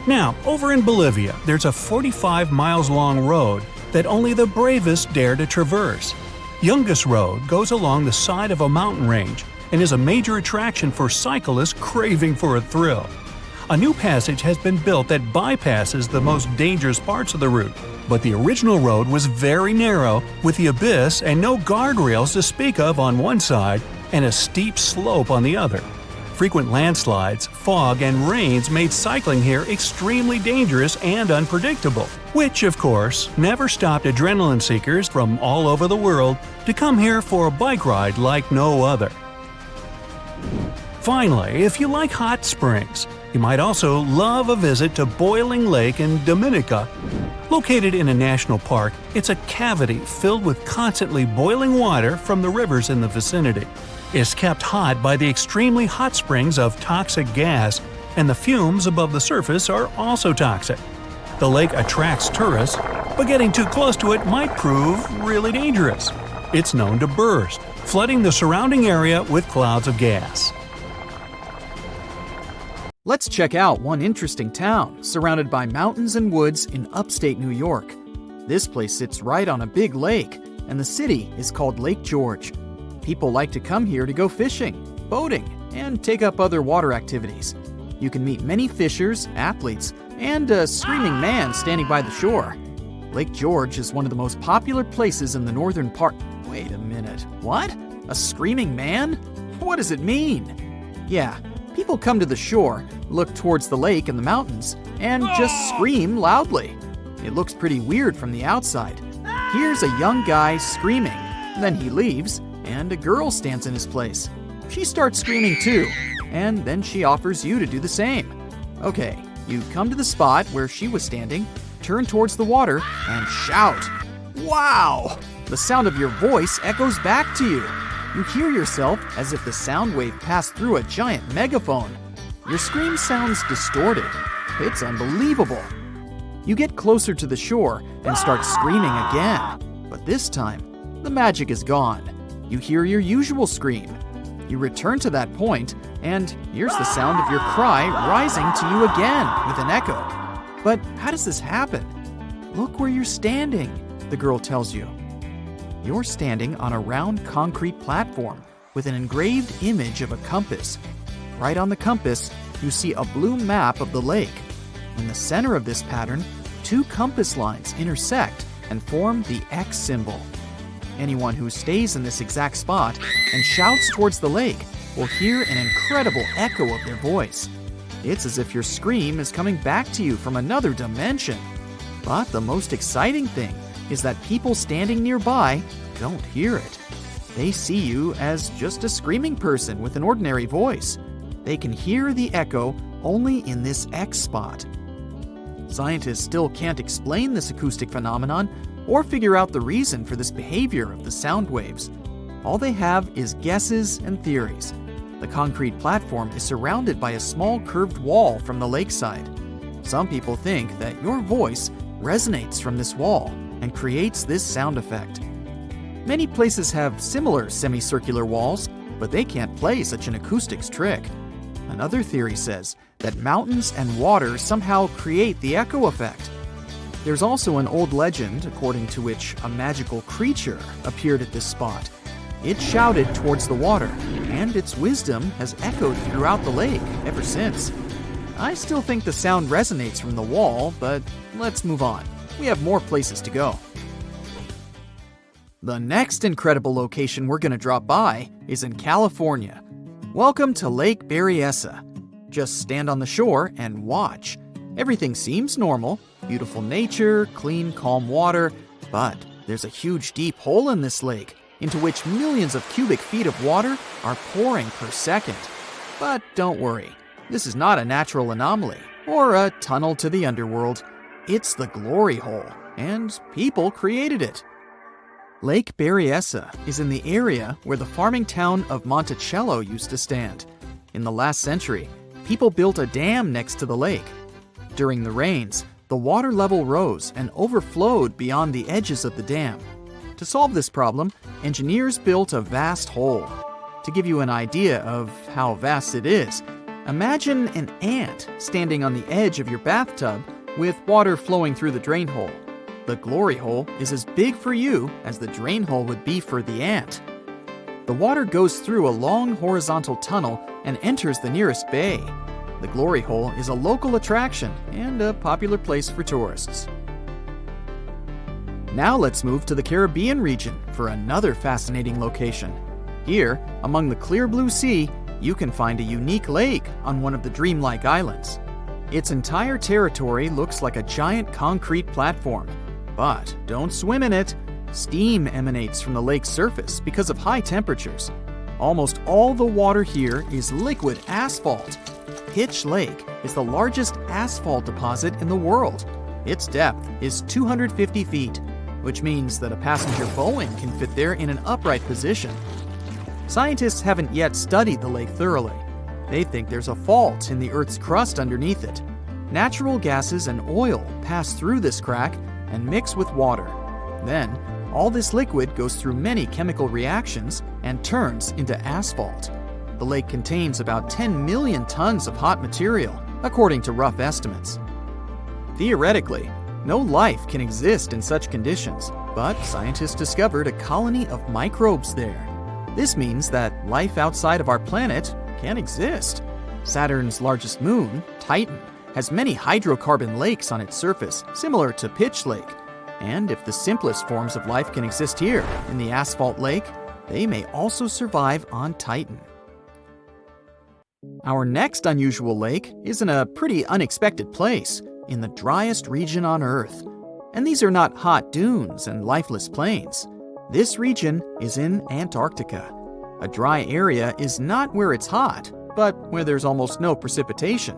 Now, over in Bolivia, there's a 45 miles long road that only the bravest dare to traverse. Yungas Road goes along the side of a mountain range and is a major attraction for cyclists craving for a thrill. A new passage has been built that bypasses the most dangerous parts of the route, but the original road was very narrow, with the abyss and no guardrails to speak of on one side and a steep slope on the other. Frequent landslides, fog, and rains made cycling here extremely dangerous and unpredictable, which, of course, never stopped adrenaline seekers from all over the world to come here for a bike ride like no other. Finally, if you like hot springs, you might also love a visit to Boiling Lake in Dominica. Located in a national park, it's a cavity filled with constantly boiling water from the rivers in the vicinity. It's kept hot by the extremely hot springs of toxic gas, and the fumes above the surface are also toxic. The lake attracts tourists, but getting too close to it might prove really dangerous. It's known to burst, flooding the surrounding area with clouds of gas. Let's check out one interesting town surrounded by mountains and woods in upstate New York. This place sits right on a big lake, and the city is called Lake George. People like to come here to go fishing, boating, and take up other water activities. You can meet many fishers, athletes, and a screaming man standing by the shore. Lake George is one of the most popular places in the northern part. Wait a minute, what? A screaming man? What does it mean? Yeah, people come to the shore, look towards the lake and the mountains, and just scream loudly. It looks pretty weird from the outside. hears a young guy screaming. Then he leaves, and a girl stands in his place. She starts screaming too, and then she offers you to do the same. Okay, you come to the spot where she was standing, turn towards the water, and shout. Wow! The sound of your voice echoes back to you. You hear yourself as if the sound wave passed through a giant megaphone. Your scream sounds distorted. It's unbelievable. You get closer to the shore and start screaming again. But this time, the magic is gone. You hear your usual scream. You return to that point, and here's the sound of your cry rising to you again with an echo. But how does this happen? Look where you're standing, the girl tells you. You're standing on a round concrete platform with an engraved image of a compass. Right on the compass, you see a blue map of the lake. In the center of this pattern, two compass lines intersect and form the X symbol. Anyone who stays in this exact spot and shouts towards the lake will hear an incredible echo of their voice. It's as if your scream is coming back to you from another dimension. But the most exciting thing is that people standing nearby don't hear it. They see you as just a screaming person with an ordinary voice. They can hear the echo only in this X spot. Scientists still can't explain this acoustic phenomenon or figure out the reason for this behavior of the sound waves. All they have is guesses and theories. The concrete platform is surrounded by a small curved wall from the lakeside. Some people think that your voice resonates from this wall and creates this sound effect. Many places have similar semicircular walls, but they can't play such an acoustics trick. Another theory says that mountains and water somehow create the echo effect. There's also an old legend according to which a magical creature appeared at this spot. It shouted towards the water, and its wisdom has echoed throughout the lake ever since. I still think the sound resonates from the wall, but let's move on. We have more places to go. The next incredible location we're going to drop by is in California. Welcome to Lake Berryessa. Just stand on the shore and watch. Everything seems normal, beautiful nature, clean, calm water, but there's a huge deep hole in this lake into which millions of cubic feet of water are pouring per second. But don't worry, this is not a natural anomaly or a tunnel to the underworld. It's the glory hole, and people created it. Lake Berryessa is in the area where the farming town of Monticello used to stand. In the last century, people built a dam next to the lake. During the rains, the water level rose and overflowed beyond the edges of the dam. To solve this problem, engineers built a vast hole. To give you an idea of how vast it is, imagine an ant standing on the edge of your bathtub with water flowing through the drain hole. The glory hole is as big for you as the drain hole would be for the ant. The water goes through a long horizontal tunnel and enters the nearest bay. The glory hole is a local attraction and a popular place for tourists. Now let's move to the Caribbean region for another fascinating location. Here, among the clear blue sea, you can find a unique lake on one of the dreamlike islands. Its entire territory looks like a giant concrete platform. But don't swim in it. Steam emanates from the lake's surface because of high temperatures. Almost all the water here is liquid asphalt. Pitch Lake is the largest asphalt deposit in the world. Its depth is 250 feet, which means that a passenger Boeing can fit there in an upright position. Scientists haven't yet studied the lake thoroughly. They think there's a fault in the Earth's crust underneath it. Natural gases and oil pass through this crack and mix with water. Then, all this liquid goes through many chemical reactions and turns into asphalt. The lake contains about 10 million tons of hot material, according to rough estimates. Theoretically, no life can exist in such conditions, but scientists discovered a colony of microbes there. This means that life outside of our planet can exist. Saturn's largest moon, Titan, has many hydrocarbon lakes on its surface, similar to Pitch Lake. And if the simplest forms of life can exist here, in the asphalt lake, they may also survive on Titan. Our next unusual lake is in a pretty unexpected place, in the driest region on Earth. And these are not hot dunes and lifeless plains. This region is in Antarctica. A dry area is not where it's hot, but where there's almost no precipitation.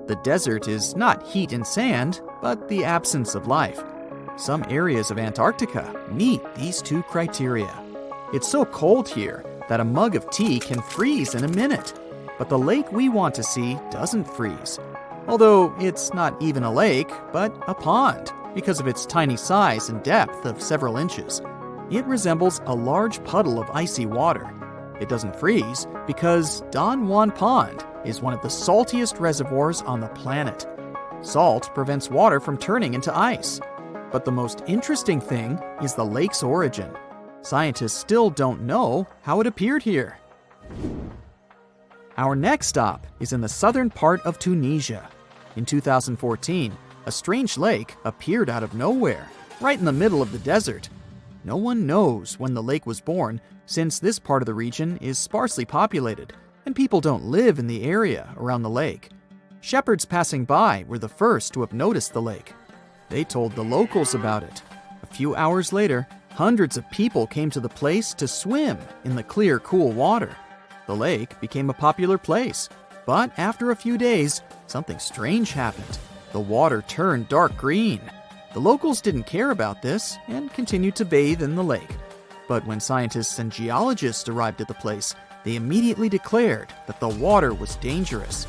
The desert is not heat and sand, but the absence of life. Some areas of Antarctica meet these two criteria. It's so cold here that a mug of tea can freeze in a minute. But the lake we want to see doesn't freeze. Although it's not even a lake, but a pond, because of its tiny size and depth of several inches. It resembles a large puddle of icy water. It doesn't freeze because Don Juan Pond is one of the saltiest reservoirs on the planet. Salt prevents water from turning into ice. But the most interesting thing is the lake's origin. Scientists still don't know how it appeared here. Our next stop is in the southern part of Tunisia. In 2014, a strange lake appeared out of nowhere, right in the middle of the desert. No one knows when the lake was born, since this part of the region is sparsely populated, and people don't live in the area around the lake. Shepherds passing by were the first to have noticed the lake. They told the locals about it. A few hours later, hundreds of people came to the place to swim in the clear, cool water. The lake became a popular place, but after a few days, something strange happened. The water turned dark green. The locals didn't care about this and continued to bathe in the lake. But when scientists and geologists arrived at the place, they immediately declared that the water was dangerous.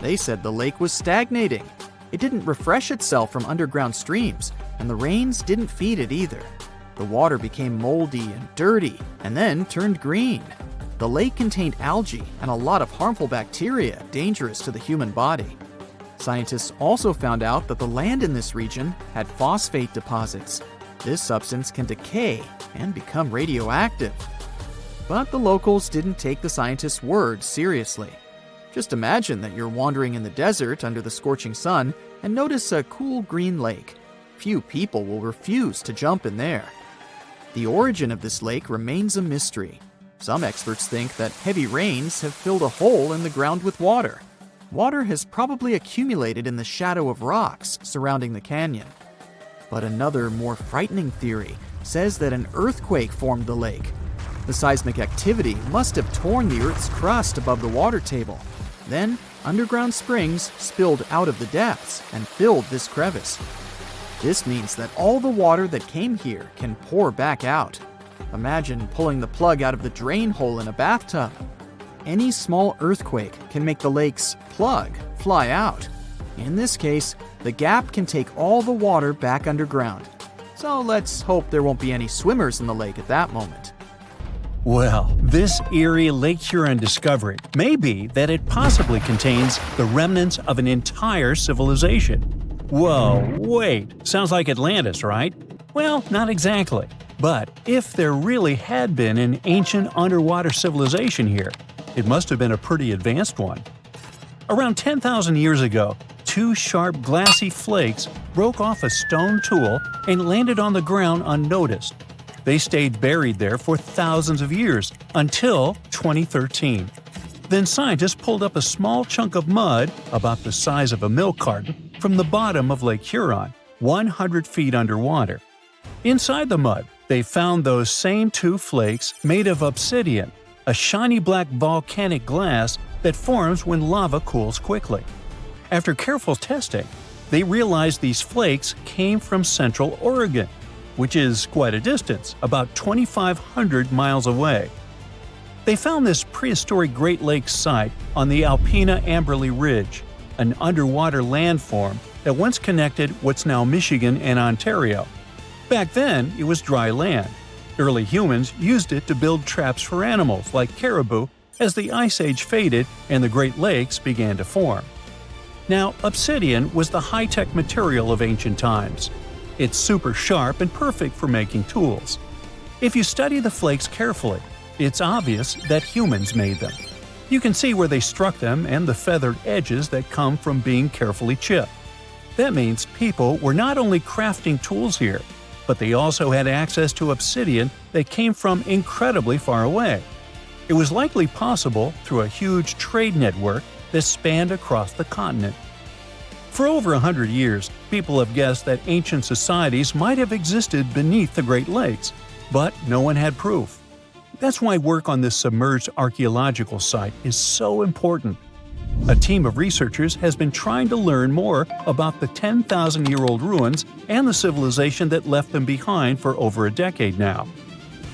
They said the lake was stagnating. It didn't refresh itself from underground streams, and the rains didn't feed it either. The water became moldy and dirty, and then turned green. The lake contained algae and a lot of harmful bacteria dangerous to the human body. Scientists also found out that the land in this region had phosphate deposits. This substance can decay and become radioactive. But the locals didn't take the scientists' words seriously. Just imagine that you're wandering in the desert under the scorching sun and notice a cool green lake. Few people will refuse to jump in there. The origin of this lake remains a mystery. Some experts think that heavy rains have filled a hole in the ground with water. Water has probably accumulated in the shadow of rocks surrounding the canyon. But another, more frightening theory says that an earthquake formed the lake. The seismic activity must have torn the Earth's crust above the water table. Then, underground springs spilled out of the depths and filled this crevice. This means that all the water that came here can pour back out. Imagine pulling the plug out of the drain hole in a bathtub. Any small earthquake can make the lake's plug fly out. In this case, the gap can take all the water back underground. So let's hope there won't be any swimmers in the lake at that moment. Well, this eerie Lake Huron discovery may be that it possibly contains the remnants of an entire civilization. Whoa, wait, sounds like Atlantis, right? Well, not exactly. But if there really had been an ancient underwater civilization here, it must have been a pretty advanced one. Around 10,000 years ago, two sharp glassy flakes broke off a stone tool and landed on the ground unnoticed. They stayed buried there for thousands of years, until 2013. Then scientists pulled up a small chunk of mud, about the size of a milk carton, from the bottom of Lake Huron, 100 feet underwater. Inside the mud, they found those same two flakes made of obsidian, a shiny black volcanic glass that forms when lava cools quickly. After careful testing, they realized these flakes came from Central Oregon, which is quite a distance, about 2,500 miles away. They found this prehistoric Great Lakes site on the Alpena Amberley Ridge, an underwater landform that once connected what's now Michigan and Ontario. Back then, it was dry land. Early humans used it to build traps for animals like caribou as the Ice Age faded and the Great Lakes began to form. Now, obsidian was the high-tech material of ancient times. It's super sharp and perfect for making tools. If you study the flakes carefully, it's obvious that humans made them. You can see where they struck them and the feathered edges that come from being carefully chipped. That means people were not only crafting tools here, but they also had access to obsidian that came from incredibly far away. It was likely possible through a huge trade network that spanned across the continent. For over 100 years, people have guessed that ancient societies might have existed beneath the Great Lakes, but no one had proof. That's why work on this submerged archaeological site is so important. A team of researchers has been trying to learn more about the 10,000-year-old ruins and the civilization that left them behind for over a decade now.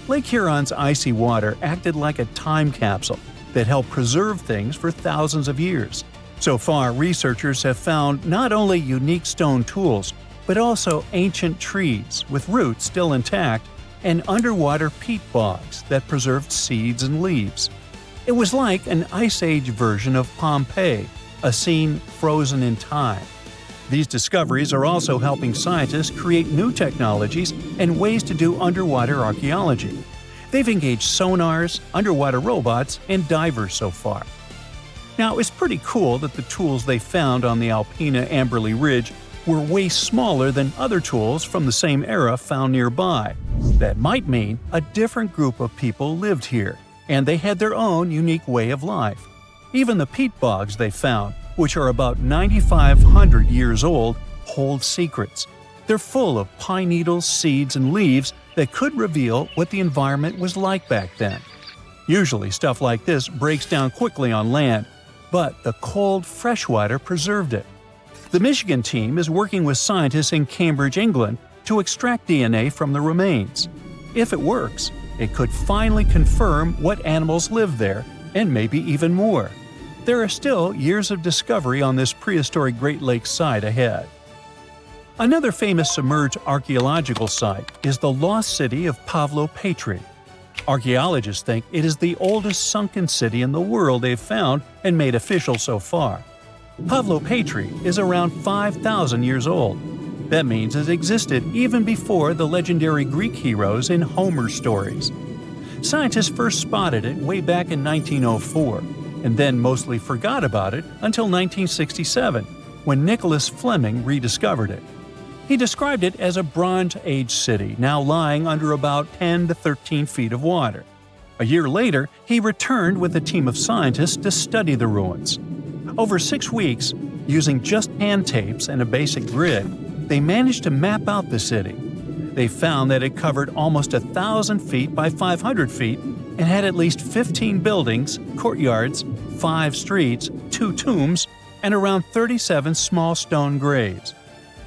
Lake Huron's icy water acted like a time capsule that helped preserve things for thousands of years. So far, researchers have found not only unique stone tools, but also ancient trees with roots still intact and underwater peat bogs that preserved seeds and leaves. It was like an Ice Age version of Pompeii, a scene frozen in time. These discoveries are also helping scientists create new technologies and ways to do underwater archaeology. They've engaged sonars, underwater robots, and divers so far. Now, it's pretty cool that the tools they found on the Alpena Amberley Ridge were way smaller than other tools from the same era found nearby. That might mean a different group of people lived here, and they had their own unique way of life. Even the peat bogs they found, which are about 9,500 years old, hold secrets. They're full of pine needles, seeds, and leaves that could reveal what the environment was like back then. Usually stuff like this breaks down quickly on land, but the cold freshwater preserved it. The Michigan team is working with scientists in Cambridge, England, to extract DNA from the remains. If it works, it could finally confirm what animals lived there, and maybe even more. There are still years of discovery on this prehistoric Great Lakes site ahead. Another famous submerged archaeological site is the lost city of Pavlo-Petri. Archaeologists think it is the oldest sunken city in the world they've found and made official so far. Pavlo-Petri is around 5,000 years old. That means it existed even before the legendary Greek heroes in Homer's stories. Scientists first spotted it way back in 1904, and then mostly forgot about it until 1967, when Nicholas Fleming rediscovered it. He described it as a Bronze Age city now lying under about 10 to 13 feet of water. A year later, he returned with a team of scientists to study the ruins. Over 6 weeks, using just hand tapes and a basic grid, they managed to map out the city. They found that it covered almost 1,000 feet by 500 feet and had at least 15 buildings, courtyards, 5 streets, 2 tombs, and around 37 small stone graves.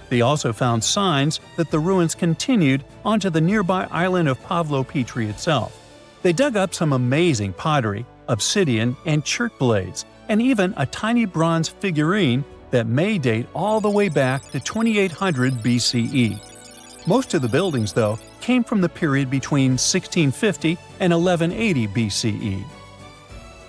They also found signs that the ruins continued onto the nearby island of Pavlo-Petri itself. They dug up some amazing pottery, obsidian, and chert blades, and even a tiny bronze figurine that may date all the way back to 2800 BCE. Most of the buildings, though, came from the period between 1650 and 1180 BCE.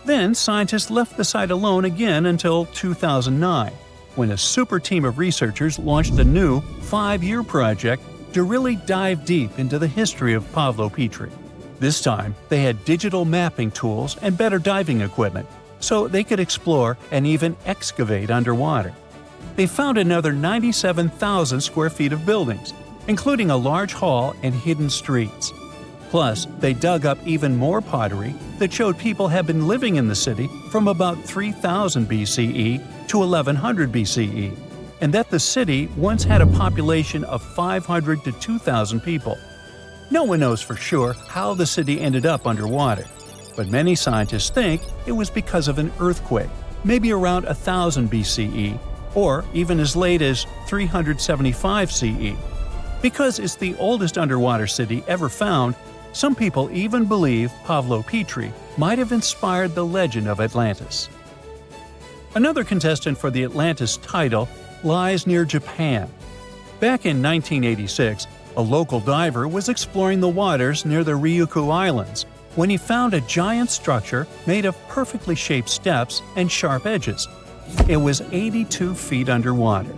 Then scientists left the site alone again until 2009, when a super team of researchers launched a new 5-year project to really dive deep into the history of Pavlo-Petri. This time, they had digital mapping tools and better diving equipment, so they could explore and even excavate underwater. They found another 97,000 square feet of buildings, including a large hall and hidden streets. Plus, they dug up even more pottery that showed people had been living in the city from about 3000 BCE to 1100 BCE, and that the city once had a population of 500 to 2,000 people. No one knows for sure how the city ended up underwater, but many scientists think it was because of an earthquake, maybe around 1000 BCE, or even as late as 375 CE. Because it's the oldest underwater city ever found, some people even believe Pavlo-Petri might have inspired the legend of Atlantis. Another contestant for the Atlantis title lies near Japan. Back in 1986, a local diver was exploring the waters near the Ryukyu Islands when he found a giant structure made of perfectly shaped steps and sharp edges. It was 82 feet underwater.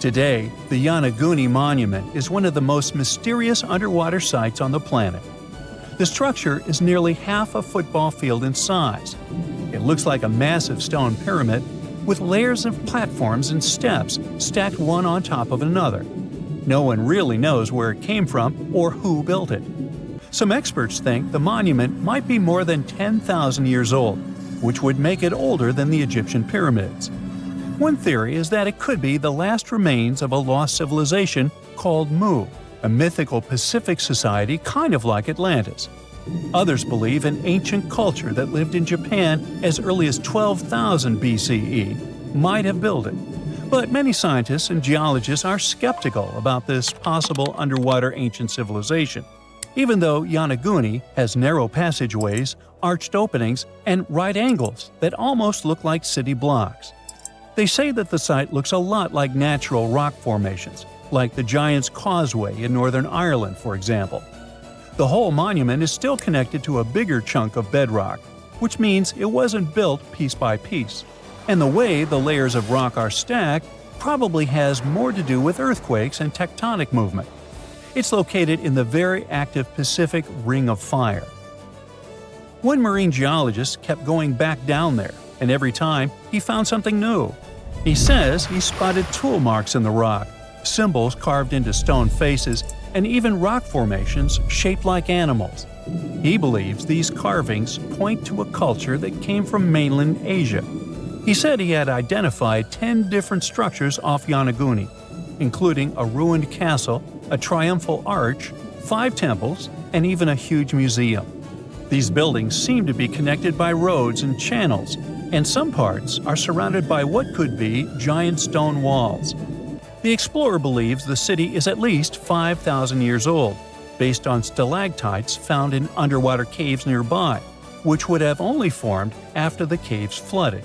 Today, the Yonaguni Monument is one of the most mysterious underwater sites on the planet. The structure is nearly half a football field in size. It looks like a massive stone pyramid with layers of platforms and steps stacked one on top of another. No one really knows where it came from or who built it. Some experts think the monument might be more than 10,000 years old, which would make it older than the Egyptian pyramids. One theory is that it could be the last remains of a lost civilization called Mu, a mythical Pacific society kind of like Atlantis. Others believe an ancient culture that lived in Japan as early as 12,000 BCE might have built it. But many scientists and geologists are skeptical about this possible underwater ancient civilization, even though Yonaguni has narrow passageways, arched openings, and right angles that almost look like city blocks. They say that the site looks a lot like natural rock formations, like the Giant's Causeway in Northern Ireland, for example. The whole monument is still connected to a bigger chunk of bedrock, which means it wasn't built piece by piece. And the way the layers of rock are stacked probably has more to do with earthquakes and tectonic movement. It's located in the very active Pacific Ring of Fire. One marine geologist kept going back down there, and every time he found something new. He says he spotted tool marks in the rock, symbols carved into stone faces, and even rock formations shaped like animals. He believes these carvings point to a culture that came from mainland Asia. He said he had identified 10 different structures off Yonaguni, including a ruined castle, a triumphal arch, 5 temples, and even a huge museum. These buildings seem to be connected by roads and channels, and some parts are surrounded by what could be giant stone walls. The explorer believes the city is at least 5,000 years old, based on stalactites found in underwater caves nearby, which would have only formed after the caves flooded.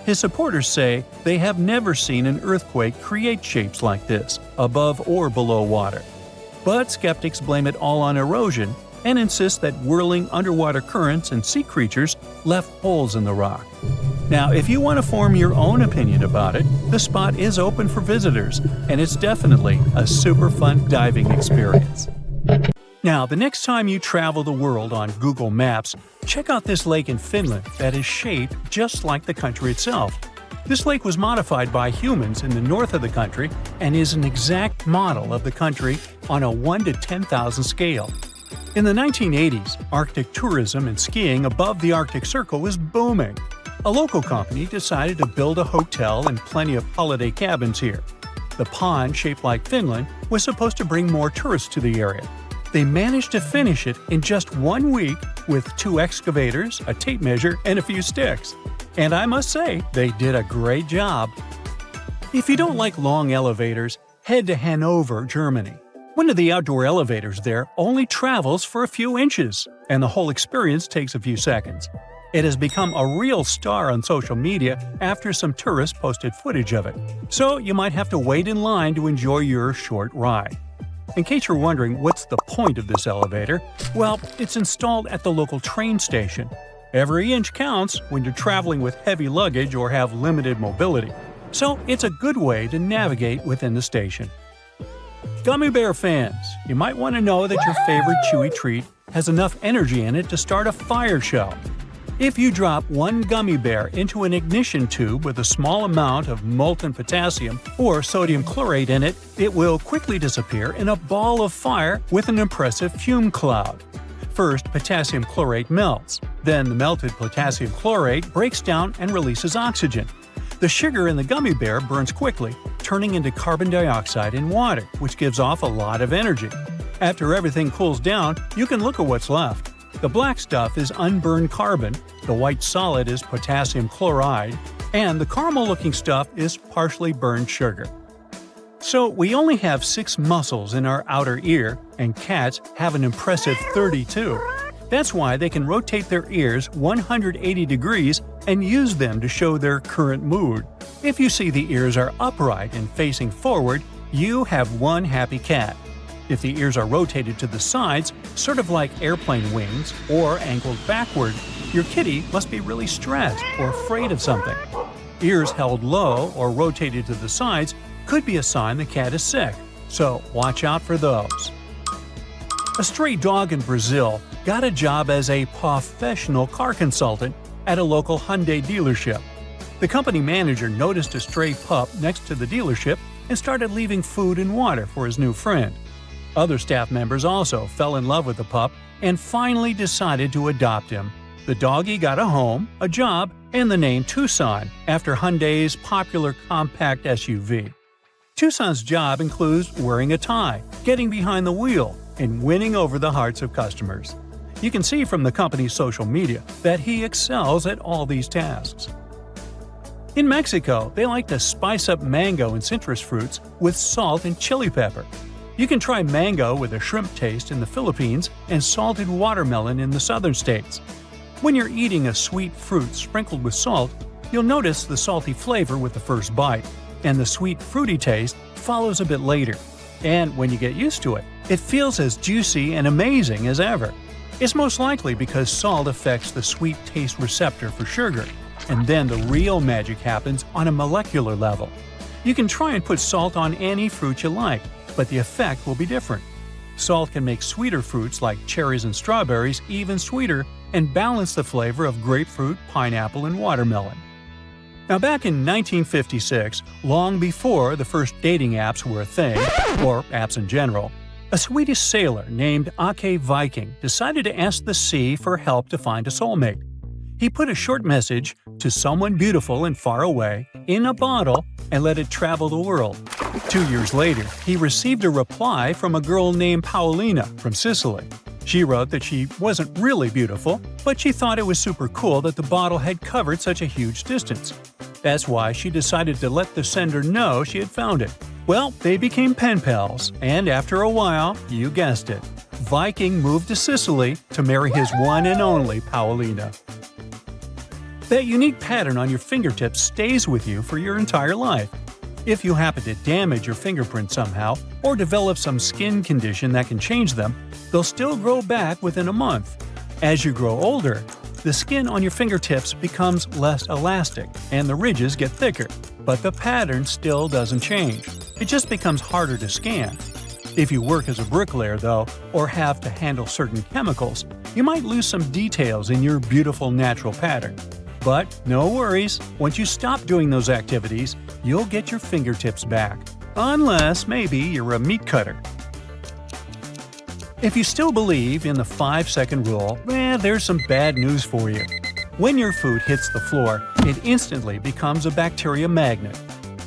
His supporters say they have never seen an earthquake create shapes like this, above or below water. But skeptics blame it all on erosion and insist that whirling underwater currents and sea creatures left holes in the rock. Now, if you want to form your own opinion about it, the spot is open for visitors, and it's definitely a super fun diving experience. Now, the next time you travel the world on Google Maps, check out this lake in Finland that is shaped just like the country itself. This lake was modified by humans in the north of the country and is an exact model of the country on a 1 to 10,000 scale. In the 1980s, Arctic tourism and skiing above the Arctic Circle was booming. A local company decided to build a hotel and plenty of holiday cabins here. The pond, shaped like Finland, was supposed to bring more tourists to the area. They managed to finish it in just 1 week with 2 excavators, a tape measure, and a few sticks. And I must say, they did a great job. If you don't like long elevators, head to Hanover, Germany. One of the outdoor elevators there only travels for a few inches, and the whole experience takes a few seconds. It has become a real star on social media after some tourists posted footage of it, so you might have to wait in line to enjoy your short ride. In case you're wondering what's the point of this elevator, well, it's installed at the local train station. Every inch counts when you're traveling with heavy luggage or have limited mobility, so it's a good way to navigate within the station. Gummy bear fans, you might want to know that your favorite chewy treat has enough energy in it to start a fire show. If you drop 1 gummy bear into an ignition tube with a small amount of molten potassium or sodium chlorate in it, it will quickly disappear in a ball of fire with an impressive fume cloud. First, potassium chlorate melts. Then the melted potassium chlorate breaks down and releases oxygen. The sugar in the gummy bear burns quickly, turning into carbon dioxide in water, which gives off a lot of energy. After everything cools down, you can look at what's left. The black stuff is unburned carbon, the white solid is potassium chloride, and the caramel-looking stuff is partially burned sugar. So we only have 6 muscles in our outer ear, and cats have an impressive 32. That's why they can rotate their ears 180 degrees and use them to show their current mood. If you see the ears are upright and facing forward, you have one happy cat. If the ears are rotated to the sides, sort of like airplane wings, or angled backward, your kitty must be really stressed or afraid of something. Ears held low or rotated to the sides could be a sign the cat is sick, so watch out for those. A stray dog in Brazil got a job as a professional car consultant at a local Hyundai dealership. The company manager noticed a stray pup next to the dealership and started leaving food and water for his new friend. Other staff members also fell in love with the pup and finally decided to adopt him. The The doggy got a home, a job, and the name Tucson after Hyundai's popular compact SUV. Tucson's job includes wearing a tie, getting behind the wheel, and winning over the hearts of customers. You can see from the company's social media that he excels at all these tasks. In Mexico, they like to spice up mango and citrus fruits with salt and chili pepper. You can try mango with a shrimp taste in the Philippines and salted watermelon in the southern states. When you're eating a sweet fruit sprinkled with salt, you'll notice the salty flavor with the first bite, and the sweet fruity taste follows a bit later. And when you get used to it, it feels as juicy and amazing as ever. It's most likely because salt affects the sweet taste receptor for sugar, and then the real magic happens on a molecular level. You can try and put salt on any fruit you like, but the effect will be different. Salt can make sweeter fruits like cherries and strawberries even sweeter and balance the flavor of grapefruit, pineapple, and watermelon. Now, back in 1956, long before the first dating apps were a thing, or apps in general, a Swedish sailor named Ake Viking decided to ask the sea for help to find a soulmate. He put a short message to someone beautiful and far away in a bottle and let it travel the world. 2 years later, he received a reply from a girl named Paulina from Sicily. She wrote that she wasn't really beautiful, but she thought it was super cool that the bottle had covered such a huge distance. That's why she decided to let the sender know she had found it. Well, they became pen pals, and after a while, you guessed it, Viking moved to Sicily to marry his one and only Paulina. That unique pattern on your fingertips stays with you for your entire life. If you happen to damage your fingerprints somehow, or develop some skin condition that can change them, they'll still grow back within a month. As you grow older, the skin on your fingertips becomes less elastic and the ridges get thicker, but the pattern still doesn't change. It just becomes harder to scan. If you work as a bricklayer, though, or have to handle certain chemicals, you might lose some details in your beautiful natural pattern. But no worries, once you stop doing those activities, you'll get your fingertips back. Unless maybe you're a meat cutter. If you still believe in the 5-second rule, there's some bad news for you. When your food hits the floor, it instantly becomes a bacteria magnet.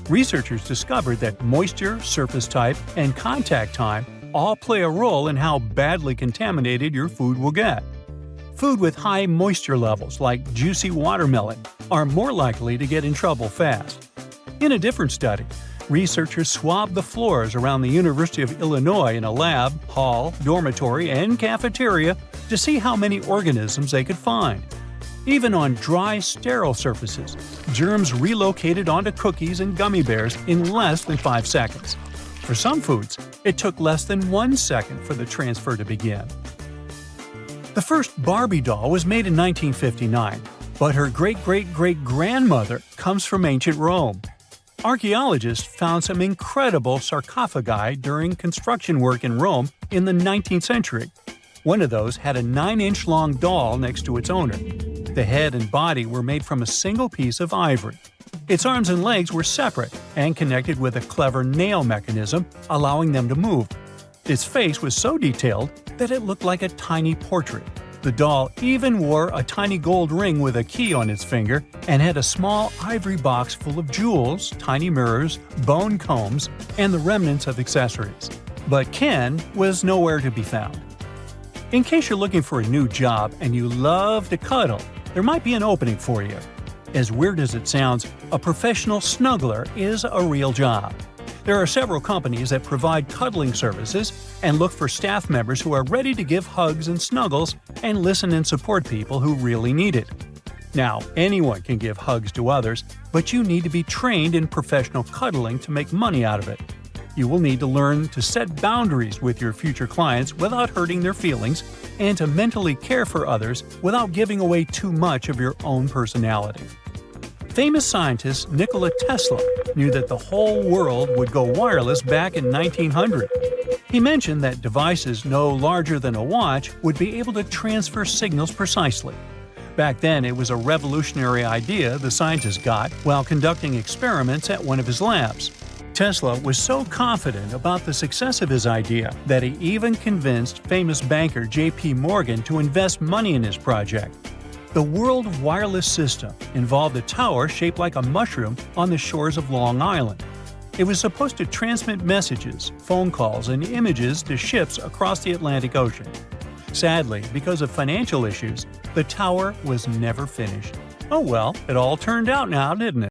Researchers discovered that moisture, surface type, and contact time all play a role in how badly contaminated your food will get. Food with high moisture levels, like juicy watermelon, are more likely to get in trouble fast. In a different study, researchers swabbed the floors around the University of Illinois in a lab, hall, dormitory, and cafeteria to see how many organisms they could find. Even on dry, sterile surfaces, germs relocated onto cookies and gummy bears in less than 5 seconds. For some foods, it took less than 1 second for the transfer to begin. The first Barbie doll was made in 1959, but her great-great-great-grandmother comes from ancient Rome. Archaeologists found some incredible sarcophagi during construction work in Rome in the 19th century. One of those had a 9-inch long doll next to its owner. The head and body were made from a single piece of ivory. Its arms and legs were separate and connected with a clever nail mechanism, allowing them to move. Its face was so detailed that it looked like a tiny portrait. The doll even wore a tiny gold ring with a key on its finger and had a small ivory box full of jewels, tiny mirrors, bone combs, and the remnants of accessories. But Ken was nowhere to be found. In case you're looking for a new job and you love to cuddle, there might be an opening for you. As weird as it sounds, a professional snuggler is a real job. There are several companies that provide cuddling services and look for staff members who are ready to give hugs and snuggles and listen and support people who really need it. Now, anyone can give hugs to others, but you need to be trained in professional cuddling to make money out of it. You will need to learn to set boundaries with your future clients without hurting their feelings and to mentally care for others without giving away too much of your own personality. Famous scientist Nikola Tesla knew that the whole world would go wireless back in 1900. He mentioned that devices no larger than a watch would be able to transfer signals precisely. Back then, it was a revolutionary idea the scientist got while conducting experiments at one of his labs. Tesla was so confident about the success of his idea that he even convinced famous banker J.P. Morgan to invest money in his project. The World Wireless System involved a tower shaped like a mushroom on the shores of Long Island. It was supposed to transmit messages, phone calls, and images to ships across the Atlantic Ocean. Sadly, because of financial issues, the tower was never finished. Oh well, it all turned out now, didn't it?